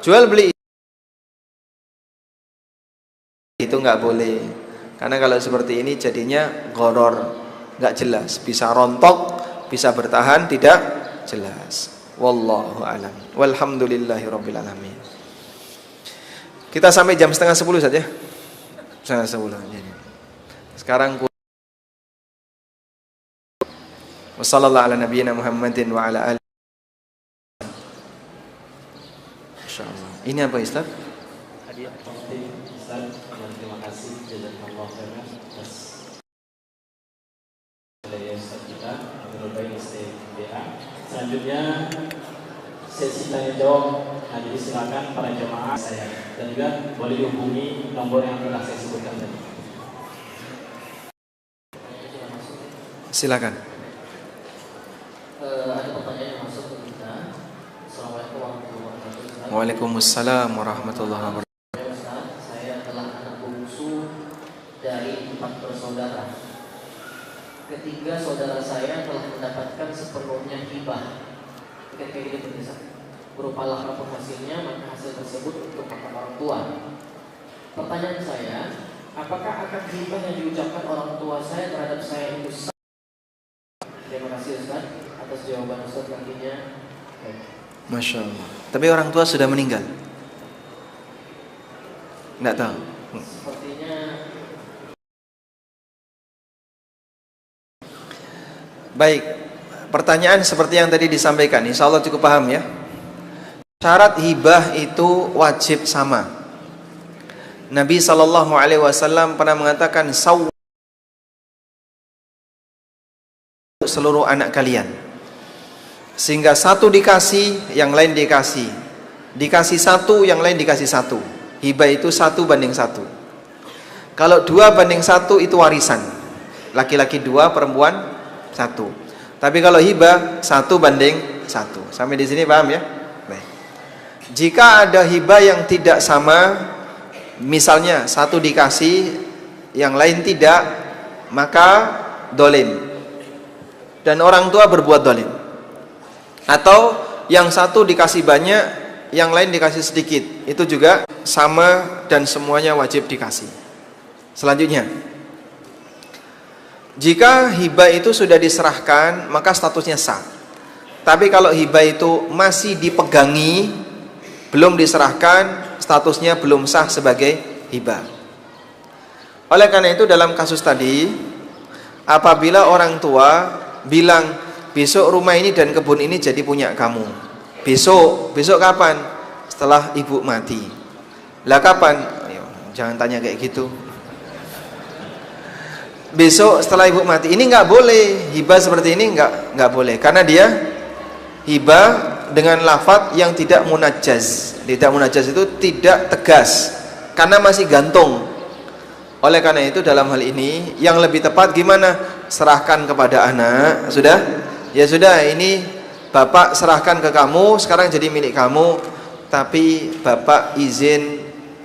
jual beli itu nggak boleh, karena kalau seperti ini jadinya gharar, nggak jelas, bisa rontok, bisa bertahan, tidak jelas. Wallahu a'lam. Walhamdulillahirabbil alamin. Kita sampai jam 9:30 saja. 9:30. Sekarang wassallallahu ala nabiyyina Muhammadin wa ala alihi. Insyaallah. Ini apa Ustaz? Hadiah penting Ustaz, dan terima kasih jazakallahu khairan atas dari Ustaz kita Abdul Baik STBA. Selanjutnya sesi tanya jawab. Nah, jadi silakan para jemaah saya, dan juga boleh dihubungi nomor yang telah saya sebutkan tadi. Silakan. Ada pertanyaan yang masuk ke kita. Assalamualaikum warahmatullahi wabarakatuh. Waalaikumsalam warahmatullahi wabarakatuh. Ustaz, saya adalah anak bungsu dari 4 bersaudara. Ketiga saudara saya telah mendapatkan sepenuhnya hibah ketika hidup bersama, berupa apapun hasilnya, maka hasil tersebut untuk makan orang tua. Pertanyaan saya, apakah akan hibah yang diucapkan orang tua saya terhadap saya itu sah? Terima kasih Ustaz atas jawaban Ustaz nantinya. Masya Allah. Tapi orang tua sudah meninggal? Nggak tahu. Sepertinya Baik, pertanyaan seperti yang tadi disampaikan, insya Allah cukup paham ya. Syarat hibah itu wajib sama. Nabi SAW pernah mengatakan seluruh anak kalian, sehingga satu dikasih, yang lain dikasih, dikasih satu, yang lain dikasih satu. Hibah itu 1:1. Kalau 2:1 itu warisan, laki-laki 2, perempuan 1. Tapi kalau hibah 1:1. Sampai di sini paham ya? Baik. Jika ada hibah yang tidak sama, misalnya satu dikasih, yang lain tidak, maka dolim, dan orang tua berbuat dolim. Atau yang satu dikasih banyak, yang lain dikasih sedikit, itu juga sama dan semuanya wajib dikasih. Selanjutnya, jika hibah itu sudah diserahkan, maka statusnya sah. Tapi kalau hibah itu masih dipegangi, belum diserahkan, statusnya belum sah sebagai hibah. Oleh karena itu dalam kasus tadi, apabila orang tua bilang, besok rumah ini dan kebun ini jadi punya kamu. Besok kapan? Setelah ibu mati. Lah kapan? Ayo, jangan tanya kayak gitu. Besok setelah ibu mati. Ini nggak boleh, hibah seperti ini nggak boleh, karena dia hibah dengan lafadz yang tidak munajjaz. Tidak munajjaz itu tidak tegas, karena masih gantung. Oleh karena itu dalam hal ini yang lebih tepat gimana? Serahkan kepada anak. Sudah? Ya sudah, ini bapak serahkan ke kamu, sekarang jadi milik kamu, tapi bapak izin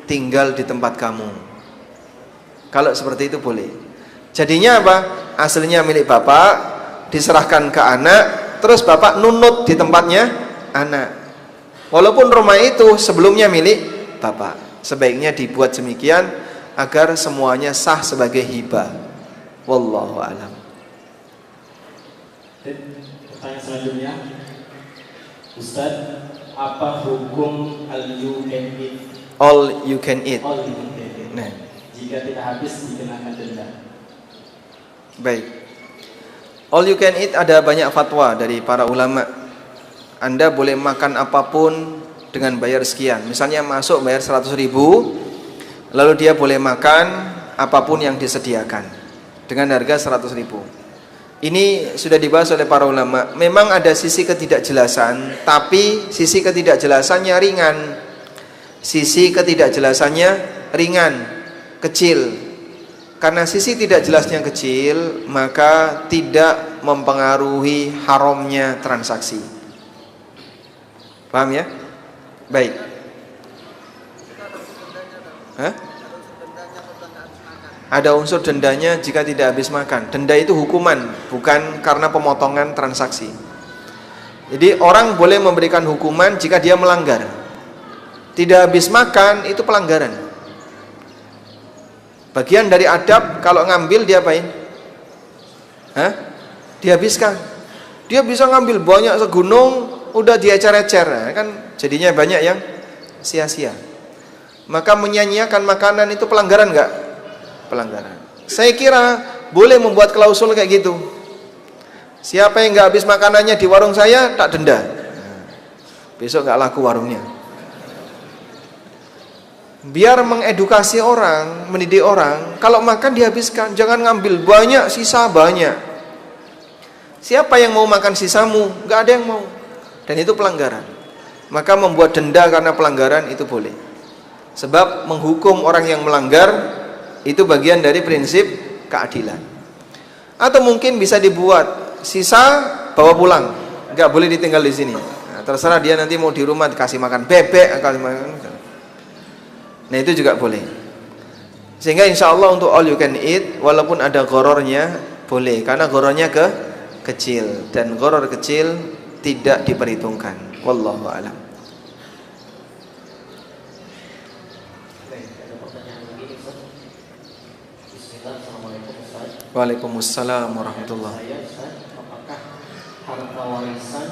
tinggal di tempat kamu. Kalau seperti itu boleh. Jadinya apa? Aslinya milik bapak, diserahkan ke anak, terus bapak nunut di tempatnya anak. Walaupun rumah itu sebelumnya milik bapak. Sebaiknya dibuat demikian agar semuanya sah sebagai hibah. Wallahu a'lam. Pertanyaan selanjutnya, Ustaz, apa hukum all you can eat? All you can eat. All you can eat. Nah, Jika tidak habis dikenakan denda. baik. All you can eat ada banyak fatwa dari para ulama. Anda boleh makan apapun dengan bayar sekian. Misalnya masuk bayar 100.000, lalu dia boleh makan apapun yang disediakan dengan harga 100.000. Ini sudah dibahas oleh para ulama. Memang ada sisi ketidakjelasan, tapi sisi ketidakjelasannya ringan. Sisi ketidakjelasannya ringan, kecil. Karena sisi tidak jelasnya kecil, maka tidak mempengaruhi haramnya transaksi. Paham ya? Baik. Hah? Ada unsur dendanya jika tidak habis makan. Denda itu hukuman, bukan karena pemotongan transaksi. Jadi orang boleh memberikan hukuman jika dia melanggar. Tidak habis makan itu pelanggaran. Bagian dari adab, kalau ngambil dia apain? Hah? Dihabiskan. Dia bisa ngambil banyak segunung, udah diecer-ecer, kan jadinya banyak yang sia-sia. Maka menyia-nyiakan makanan itu pelanggaran enggak? Pelanggaran. Saya kira boleh membuat klausul kayak gitu. Siapa yang enggak habis makanannya di warung saya, tak denda. Besok enggak laku warungnya. Biar mengedukasi orang, mendidik orang, kalau makan dihabiskan, jangan ngambil banyak, sisa banyak. Siapa yang mau makan sisamu? Enggak ada yang mau. Dan itu pelanggaran. Maka membuat denda karena pelanggaran itu boleh. Sebab menghukum orang yang melanggar itu bagian dari prinsip keadilan. Atau mungkin bisa dibuat sisa bawa pulang, enggak boleh ditinggal di sini. Nah, terserah dia nanti mau di rumah dikasih makan bebek, kasih makan. Nah itu juga boleh. Sehingga insya Allah untuk all you can eat, walaupun ada gorornya boleh, karena gorornya kecil, dan goror kecil tidak diperhitungkan. Wallahu a'lam. Ada pertanyaan lagi, Ustaz. Bismillah, Assalamualaikum Ustaz. Waalaikumsalam warahmatullahi. Saya Ustaz, apakah harta warisan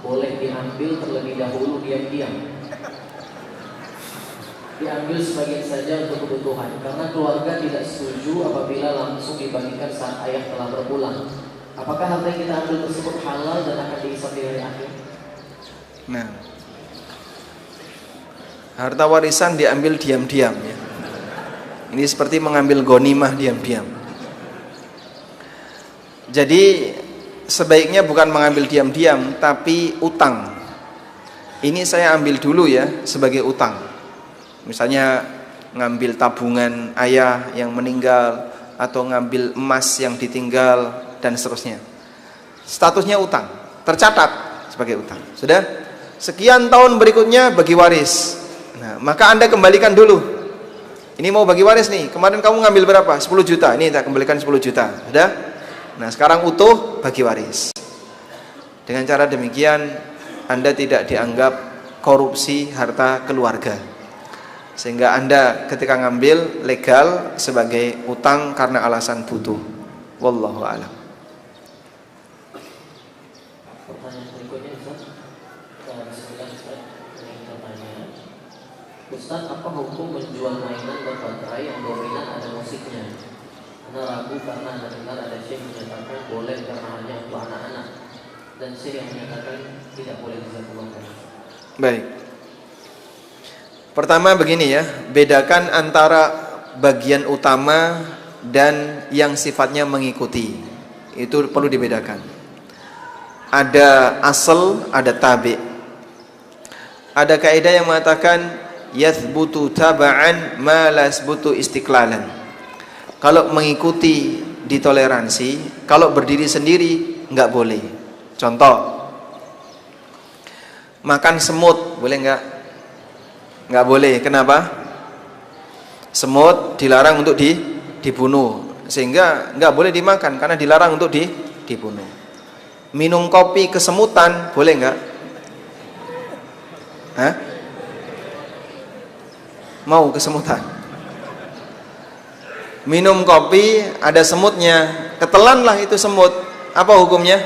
boleh diambil terlebih dahulu diam-diam? Diambil sebagian saja untuk kebutuhan, karena keluarga tidak setuju apabila langsung dibagikan saat ayah telah berpulang. apakah harta yang kita ambil tersebut halal dan akan dihisab di hari akhir? Nah, harta warisan diambil diam-diam ya. Ini seperti mengambil ghanimah diam-diam. Jadi sebaiknya bukan mengambil diam-diam, tapi utang. Ini saya ambil dulu ya sebagai utang. Misalnya ngambil tabungan ayah yang meninggal, atau ngambil emas yang ditinggal, dan seterusnya. Statusnya utang, tercatat sebagai utang. Sudah? Sekian tahun berikutnya bagi waris. Nah, maka Anda kembalikan dulu. Ini mau bagi waris nih. Kemarin kamu ngambil berapa? 10 juta. Ini tak kembalikan 10 juta. Sudah? Nah, sekarang utuh bagi waris. Dengan cara demikian Anda tidak dianggap korupsi harta keluarga. Sehingga Anda ketika ngambil legal sebagai utang karena alasan butuh. Wallahu a'lam. Pertanyaan berikutnya Ustaz. Bismillah Ustaz. Yang kita tanya, Ustaz, apa hukum menjual mainan berbaterai yang dominan ada musiknya? Anda ragu karena Anda dengar ada syekh menyatakan boleh karena hanya untuk anak-anak, dan syekh yang menyatakan tidak boleh dilakukan. Baik. Pertama begini ya, bedakan antara bagian utama dan yang sifatnya mengikuti. Itu perlu dibedakan. Ada asal, ada tabi'. Ada kaidah yang mengatakan yathbutu taba'an ma la yathbutu istiqlalan. Kalau mengikuti ditoleransi, kalau berdiri sendiri enggak boleh. Contoh, makan semut boleh enggak? Enggak boleh. Kenapa? Semut dilarang untuk dibunuh, sehingga enggak boleh dimakan karena dilarang untuk dibunuh. Minum kopi kesemutan boleh enggak? Hah? Mau kesemutan? Minum kopi ada semutnya, ketelanlah itu semut. Apa hukumnya?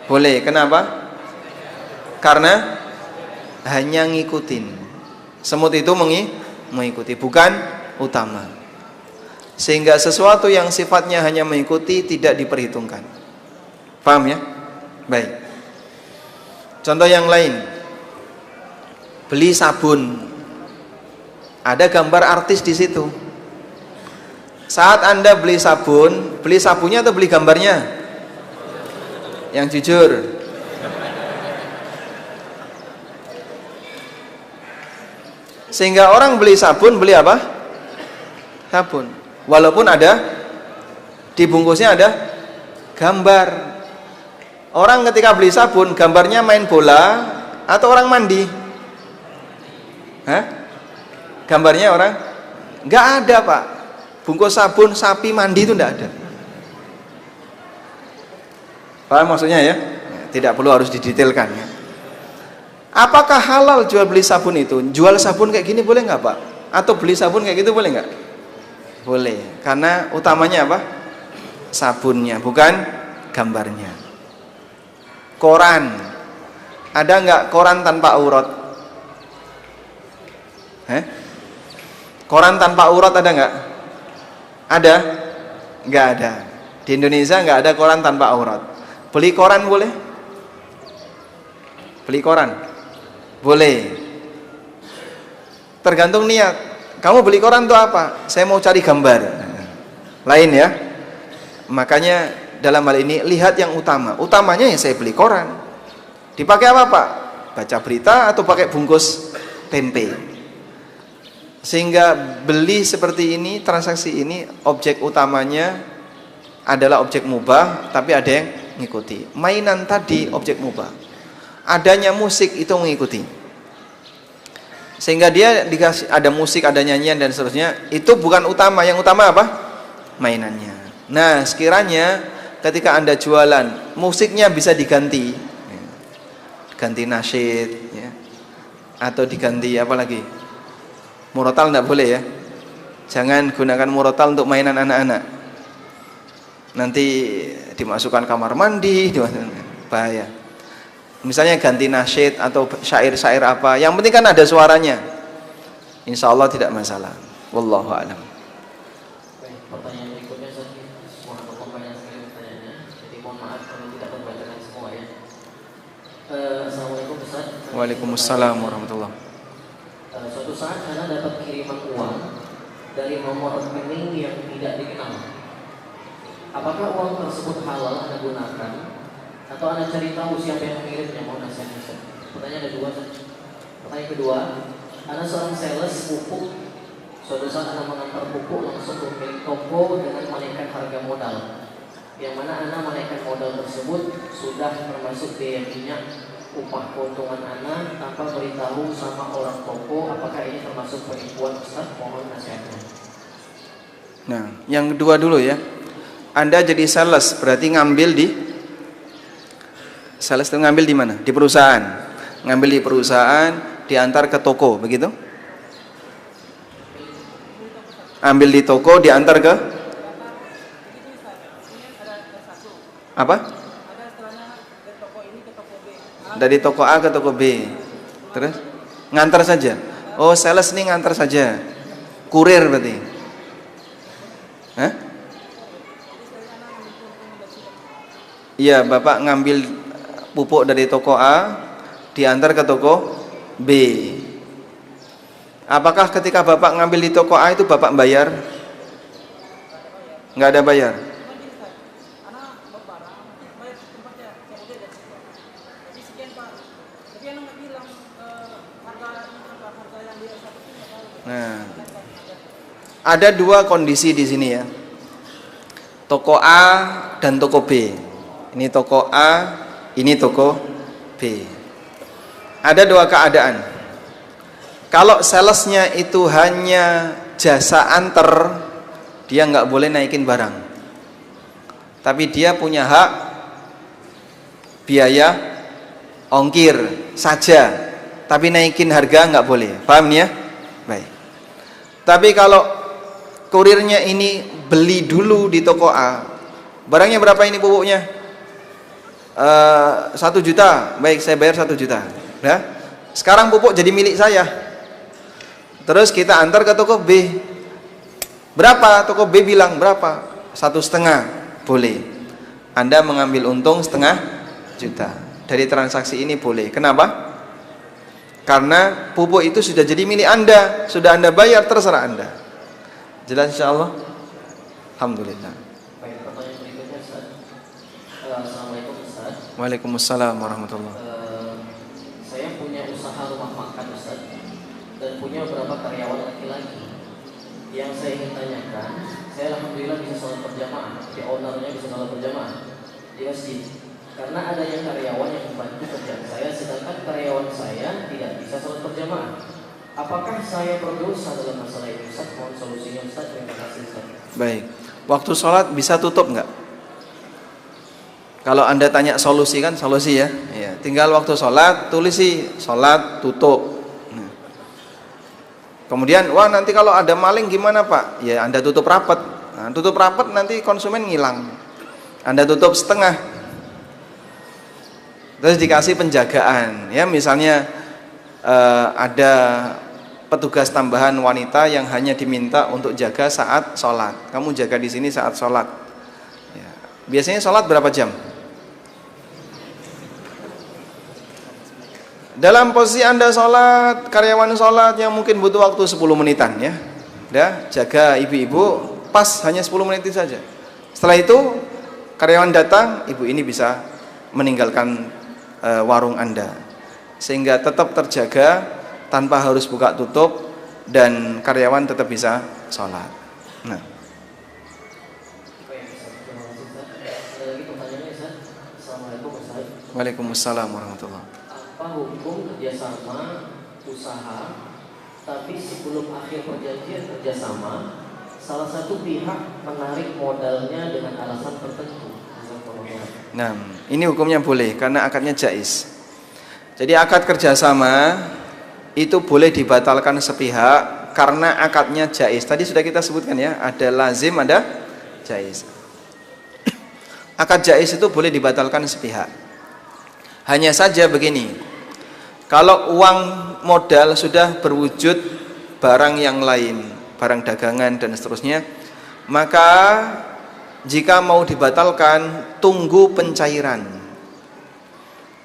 Boleh. Kenapa? Karena hanya ngikutin. Semut itu mengikuti, bukan utama. Sehingga sesuatu yang sifatnya hanya mengikuti tidak diperhitungkan. Paham ya? Baik. Contoh yang lain. Beli sabun. Ada gambar artis di situ. Saat Anda beli sabun, beli sabunnya atau beli gambarnya? Yang jujur. Sehingga orang beli sabun, beli apa? Sabun. Walaupun ada di bungkusnya ada gambar. Orang ketika beli sabun, gambarnya main bola atau orang mandi? Hah? Gambarnya orang? Enggak ada, Pak. Bungkus sabun sapi mandi itu enggak ada. Paham maksudnya ya? Tidak perlu harus didetailkan ya. Apakah halal jual beli sabun itu? Jual sabun kayak gini boleh nggak, Pak? Atau beli sabun kayak gitu boleh nggak? Boleh, karena utamanya apa? Sabunnya, bukan gambarnya. Koran, ada nggak koran tanpa aurat? Koran tanpa aurat ada nggak? Ada? Nggak ada. Di Indonesia nggak ada koran tanpa aurat. Beli koran boleh? Beli koran? Boleh. Tergantung niat. Kamu beli koran itu apa? Saya mau cari gambar. Lain ya. Makanya dalam hal ini lihat yang utama. Utamanya ya saya beli koran. Dipakai apa, Pak? Baca berita atau pakai bungkus tempe. Sehingga beli seperti ini, transaksi ini, objek utamanya adalah objek mubah, tapi ada yang ngikuti. Mainan tadi objek mubah. Adanya musik itu mengikuti, sehingga dia dikasih ada musik, ada nyanyian dan seterusnya. Itu bukan utama. Yang utama apa? Mainannya. Nah, sekiranya ketika Anda jualan, musiknya bisa diganti, ganti nasyid ya. Atau diganti apa lagi? Murotal enggak boleh ya. Jangan gunakan murotal untuk mainan anak-anak. Nanti dimasukkan kamar mandi, bahaya. Misalnya ganti nasyid atau syair-syair apa, yang penting kan ada suaranya. Insya Allah tidak masalah. Wallahu a'lam. Baik, pertanyaan berikutnya Ustaz, mohon banyak sekali pertanyaannya. Jadi Assalamualaikum Ustaz. Waalaikumsalam warahmatullahi. Suatu saat Anda dapat kiriman uang dari nomor rekening yang tidak dikenal. Apakah uang tersebut halal Anda gunakan atau Anda cari tahu siapa yang mengirimnya? Mau nasihat Ustaz. Pertanyaan ada dua. Pertanyaan kedua, Anda seorang sales pupuk. Suatu saat Anda mengantar pupuk langsung ke pemilik toko dengan menaikkan harga modal, yang mana Anda menaikkan modal tersebut sudah termasuk biaya minyak, upah keuntungan Anda tanpa beritahu sama orang toko. Apakah ini termasuk penipuan Ustaz? Mohon nasihatnya. Nah, yang kedua dulu ya. Anda jadi sales berarti ngambil di sales itu ngambil di mana? Di perusahaan. Ngambil di perusahaan, diantar ke toko, begitu? Ambil di toko, diantar ke apa? Dari toko A ke toko B. Terus ngantar saja. Oh, sales ini ngantar saja. Kurir berarti. Hah? Iya, Bapak ngambil pupuk dari toko A, diantar ke toko B. Apakah ketika Bapak ngambil di toko A itu Bapak bayar? Nggak ada bayar. Nah, ada dua kondisi di sini ya. Toko A dan toko B. Ini toko A, ini toko B. Ada dua keadaan. Kalau salesnya itu hanya jasa antar, dia nggak boleh naikin barang. Tapi dia punya hak biaya ongkir saja. Tapi naikin harga nggak boleh. Paham ya? Baik. Tapi kalau kurirnya ini beli dulu di toko A, barangnya berapa ini pupuknya? 1 juta. Baik, saya bayar 1 juta. Ya. Sekarang pupuk jadi milik saya. Terus kita antar ke toko B. Berapa? Toko B bilang berapa? 1,5. Boleh. Anda mengambil untung 0,5 juta dari transaksi ini boleh. Kenapa? Karena pupuk itu sudah jadi milik Anda, sudah Anda bayar, terserah Anda. Jelas insyaallah? Alhamdulillah. Baik, pertanyaan berikutnya Ustaz. Assalamualaikum Ustaz. Waalaikumsalam warahmatullahi. Saya punya usaha rumah makan Ustaz, dan punya beberapa karyawan laki-laki. Yang saya ingin tanyakan, saya alhamdulillah bisa sholat berjamaah, di ownernya bisa sholat berjamaah di masjid. Karena adanya karyawan yang membantu kerjaan saya, sedangkan karyawan saya tidak bisa sholat berjamaah. Apakah saya berdosa dalam masalah ini Ustaz? Mohon solusinya Ustaz. Terima kasih Ustaz. Baik. Waktu sholat bisa tutup nggak? Kalau Anda tanya solusi kan solusi ya. Ya. Tinggal waktu sholat tulis sih sholat tutup. Kemudian, wah nanti kalau ada maling gimana Pak? Ya Anda tutup rapat. Nah, tutup rapat nanti konsumen ngilang. Anda tutup setengah. Terus dikasih penjagaan. Ya misalnya ada petugas tambahan wanita yang hanya diminta untuk jaga saat sholat. Kamu jaga di sini saat sholat. Ya. Biasanya sholat berapa jam? Dalam posisi Anda sholat, karyawan sholat yang mungkin butuh waktu 10 menitan ya. Udah, jaga ibu-ibu pas hanya 10 menit saja. Setelah itu karyawan datang, ibu ini bisa meninggalkan warung Anda. Sehingga tetap terjaga tanpa harus buka tutup dan karyawan tetap bisa sholat. Nah. Ada lagi pertanyaannya Ustaz. Assalamualaikum Ustaz. Waalaikumsalam warahmatullahi. Apa hukum kerjasama usaha tapi sebelum akhir perjanjian kerjasama salah satu pihak menarik modalnya dengan alasan tertentu? Nah, ini hukumnya boleh karena akadnya jaiz. Jadi akad kerjasama itu boleh dibatalkan sepihak karena akadnya jaiz. Tadi sudah kita sebutkan ya, ada lazim, ada jaiz. Akad jaiz itu boleh dibatalkan sepihak. Hanya saja begini. Kalau uang modal sudah berwujud barang yang lain, barang dagangan dan seterusnya, maka jika mau dibatalkan, tunggu pencairan.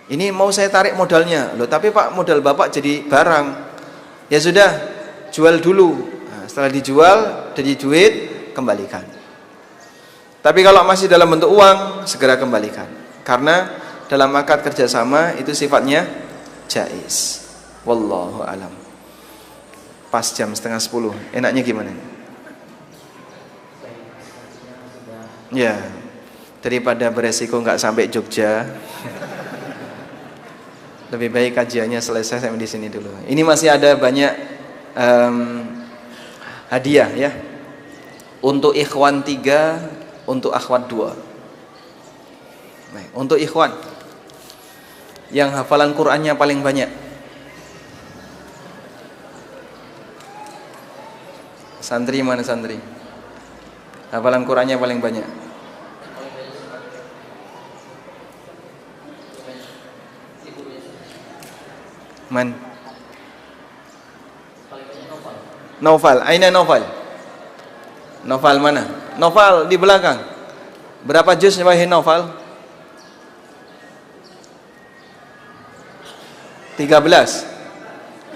Ini mau saya tarik modalnya. Loh, tapi Pak, modal Bapak jadi barang. Ya sudah, jual dulu. Nah, setelah dijual, jadi duit, kembalikan. Tapi kalau masih dalam bentuk uang, segera kembalikan. Karena dalam akad kerjasama itu sifatnya jaiz. Wallahu alam. Pas jam 9:30. Enaknya gimana? Ya, daripada beresiko nggak sampai Jogja. Lebih baik kajiannya selesai sampai di sini dulu. Ini masih ada banyak hadiah ya. Untuk ikhwan 3, untuk akhwat 2. Nah, untuk ikhwan yang hafalan Qur'annya paling banyak. Santri mana santri? Hafalan Qur'annya paling banyak. Man? Novel. Aina Novel? Novel mana? Novel di belakang. Berapa juz wahai Novel? 13.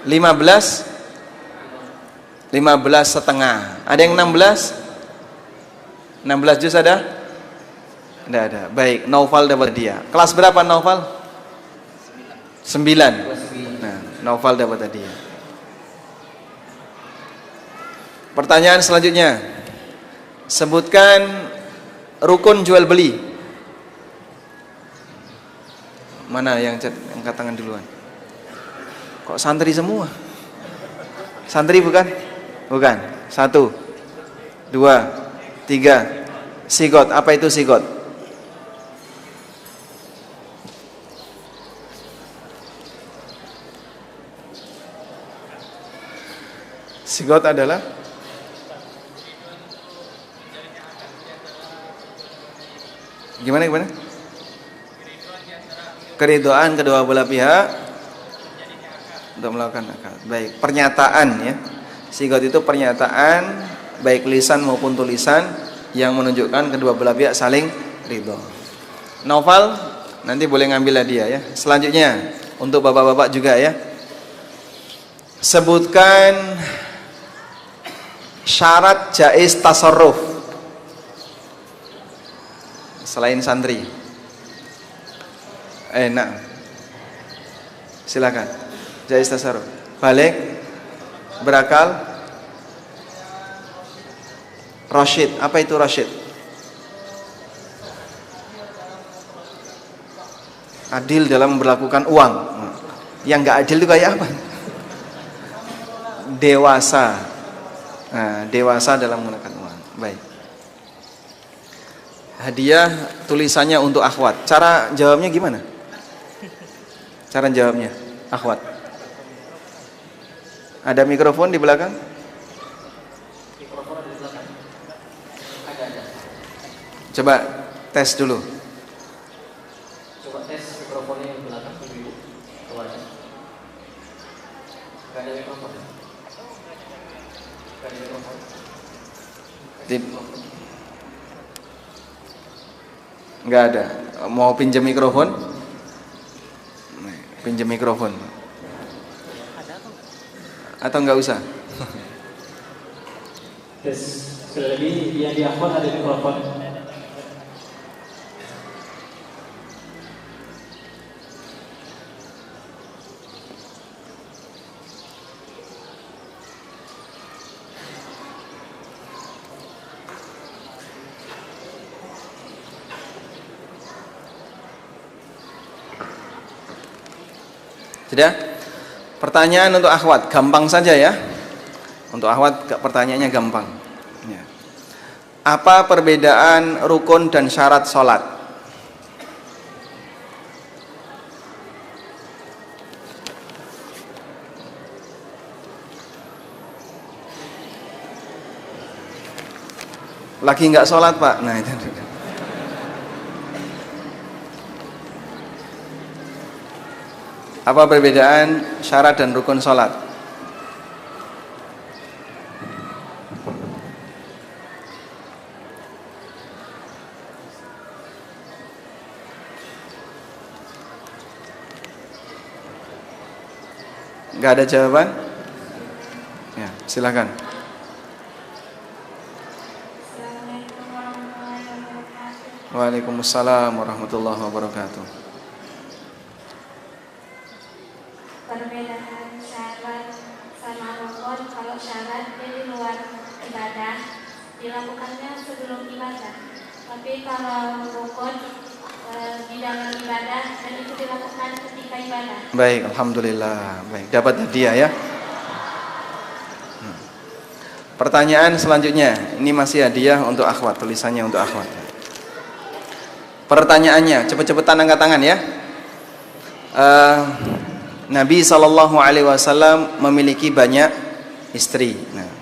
15. 15 setengah. Ada yang 16? 16 juz ada? Tidak ada. Baik, Novel dapat dia. Kelas berapa Novel? 9. Nah, Novel dapat hadiah. Pertanyaan selanjutnya. Sebutkan rukun jual beli. Mana yang angkat tangan duluan? Kok santri semua? Santri bukan? Bukan. 1, 2, 3. Sigot. Apa itu sigot? Sigot adalah gimana? Keridhaan kedua belah pihak untuk melakukan akad. Baik, pernyataan ya. Sigot itu pernyataan baik lisan maupun tulisan yang menunjukkan kedua belah pihak saling ridho. Novel nanti boleh ngambil hadiah ya. Selanjutnya untuk bapak-bapak juga ya. Sebutkan syarat jaiz tasarruf selain santri. Nah, silakan. Jaiz tasarruf. Balik, berakal, rasyid. Apa itu rasyid? Adil dalam melakukan uang. Yang nggak adil itu kayak apa? Dewasa. Nah, dewasa dalam menggunakan uang. Baik. Hadiah tulisannya untuk akhwat. Cara jawabnya gimana? Cara jawabnya, akhwat. Ada mikrofon di belakang? Mikrofon ada di belakang. Ada. Coba tes dulu. Coba tes mikrofonnya yang di belakang dulu. Keluarnya. Gak ada mikrofon. Gak ada mikrofon. Nggak ada. Mau pinjam mikrofon? Pinjam mikrofon. Atau nggak usah? Tes. Sekali lagi yang di akhwat ada mikrofon. Sudah? Pertanyaan untuk akhwat, gampang saja ya. Untuk akhwat pertanyaannya gampang. Ya. Apa perbedaan rukun dan syarat sholat? Lagi nggak sholat Pak? Nah itu. Apa perbedaan syarat dan rukun sholat? Nggak ada jawaban? Ya, silakan. Assalamualaikum warahmatullahi wabarakatuh. Waalaikumsalam warahmatullahi wabarakatuh. Perbedaan syarat sama rukun, kalau syarat dia di luar ibadah dilakukannya sebelum ibadah, tapi kalau rukun di dalam ibadah dan itu dilakukan ketika ibadah. Baik, alhamdulillah. Baik, dapat hadiah ya. Pertanyaan selanjutnya, ini masih hadiah untuk akhwat, tulisannya untuk akhwat. Pertanyaannya, cepet-cepetan angkat tangan ya. Nabi SAW memiliki banyak istri. Nah,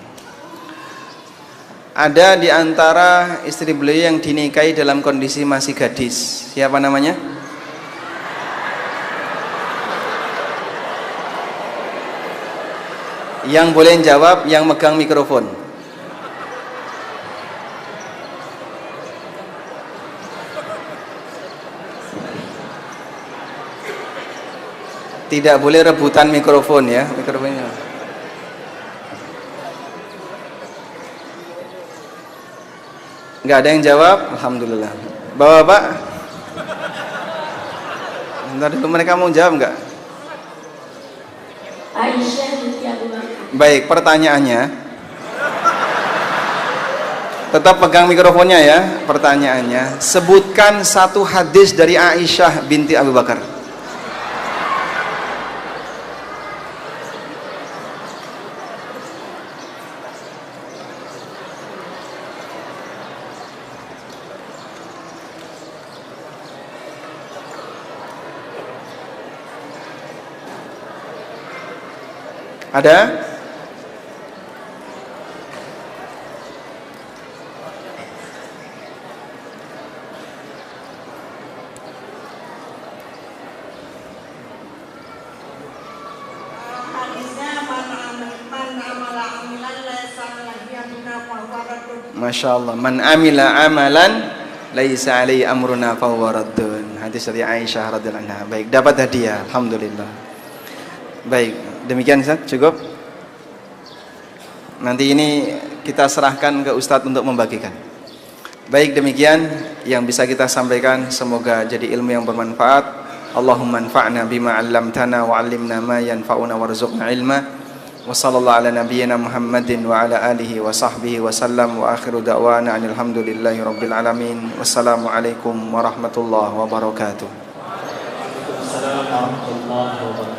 ada di antara istri beliau yang dinikahi dalam kondisi masih gadis. Siapa namanya? Yang boleh jawab yang megang mikrofon. Tidak boleh rebutan mikrofon ya, mikrofonnya. Enggak ada yang jawab, alhamdulillah. Bapak-bapak, bentar dulu, mereka mau jawab enggak? Aisyah binti Abu Bakar. Baik, pertanyaannya. Tetap pegang mikrofonnya ya. Pertanyaannya, sebutkan satu hadis dari Aisyah binti Abu Bakar. Ada? Masya Allah. Man amila amalan laisa alaihi amruna fahuwa raddun. Hadis dari Aisyah radhiyallahu anha. Baik, dapat hadiah. Alhamdulillah. Baik, demikian Ustaz, cukup. Nanti ini kita serahkan ke Ustadz untuk membagikan. Baik, demikian yang bisa kita sampaikan, semoga jadi ilmu yang bermanfaat. Allahumma anfa'na bima 'allamtana wa 'allimna ma yanfa'una warzuqna ilma. Wa sallallahu ala nabiyyina Muhammadin wa ala alihi wa sahbihi wa sallam wa akhiru da'wana alhamdulillahi rabbil alamin. Wassalamualaikum warahmatullahi wabarakatuh. Waalaikumsalam warahmatullahi wabarakatuh.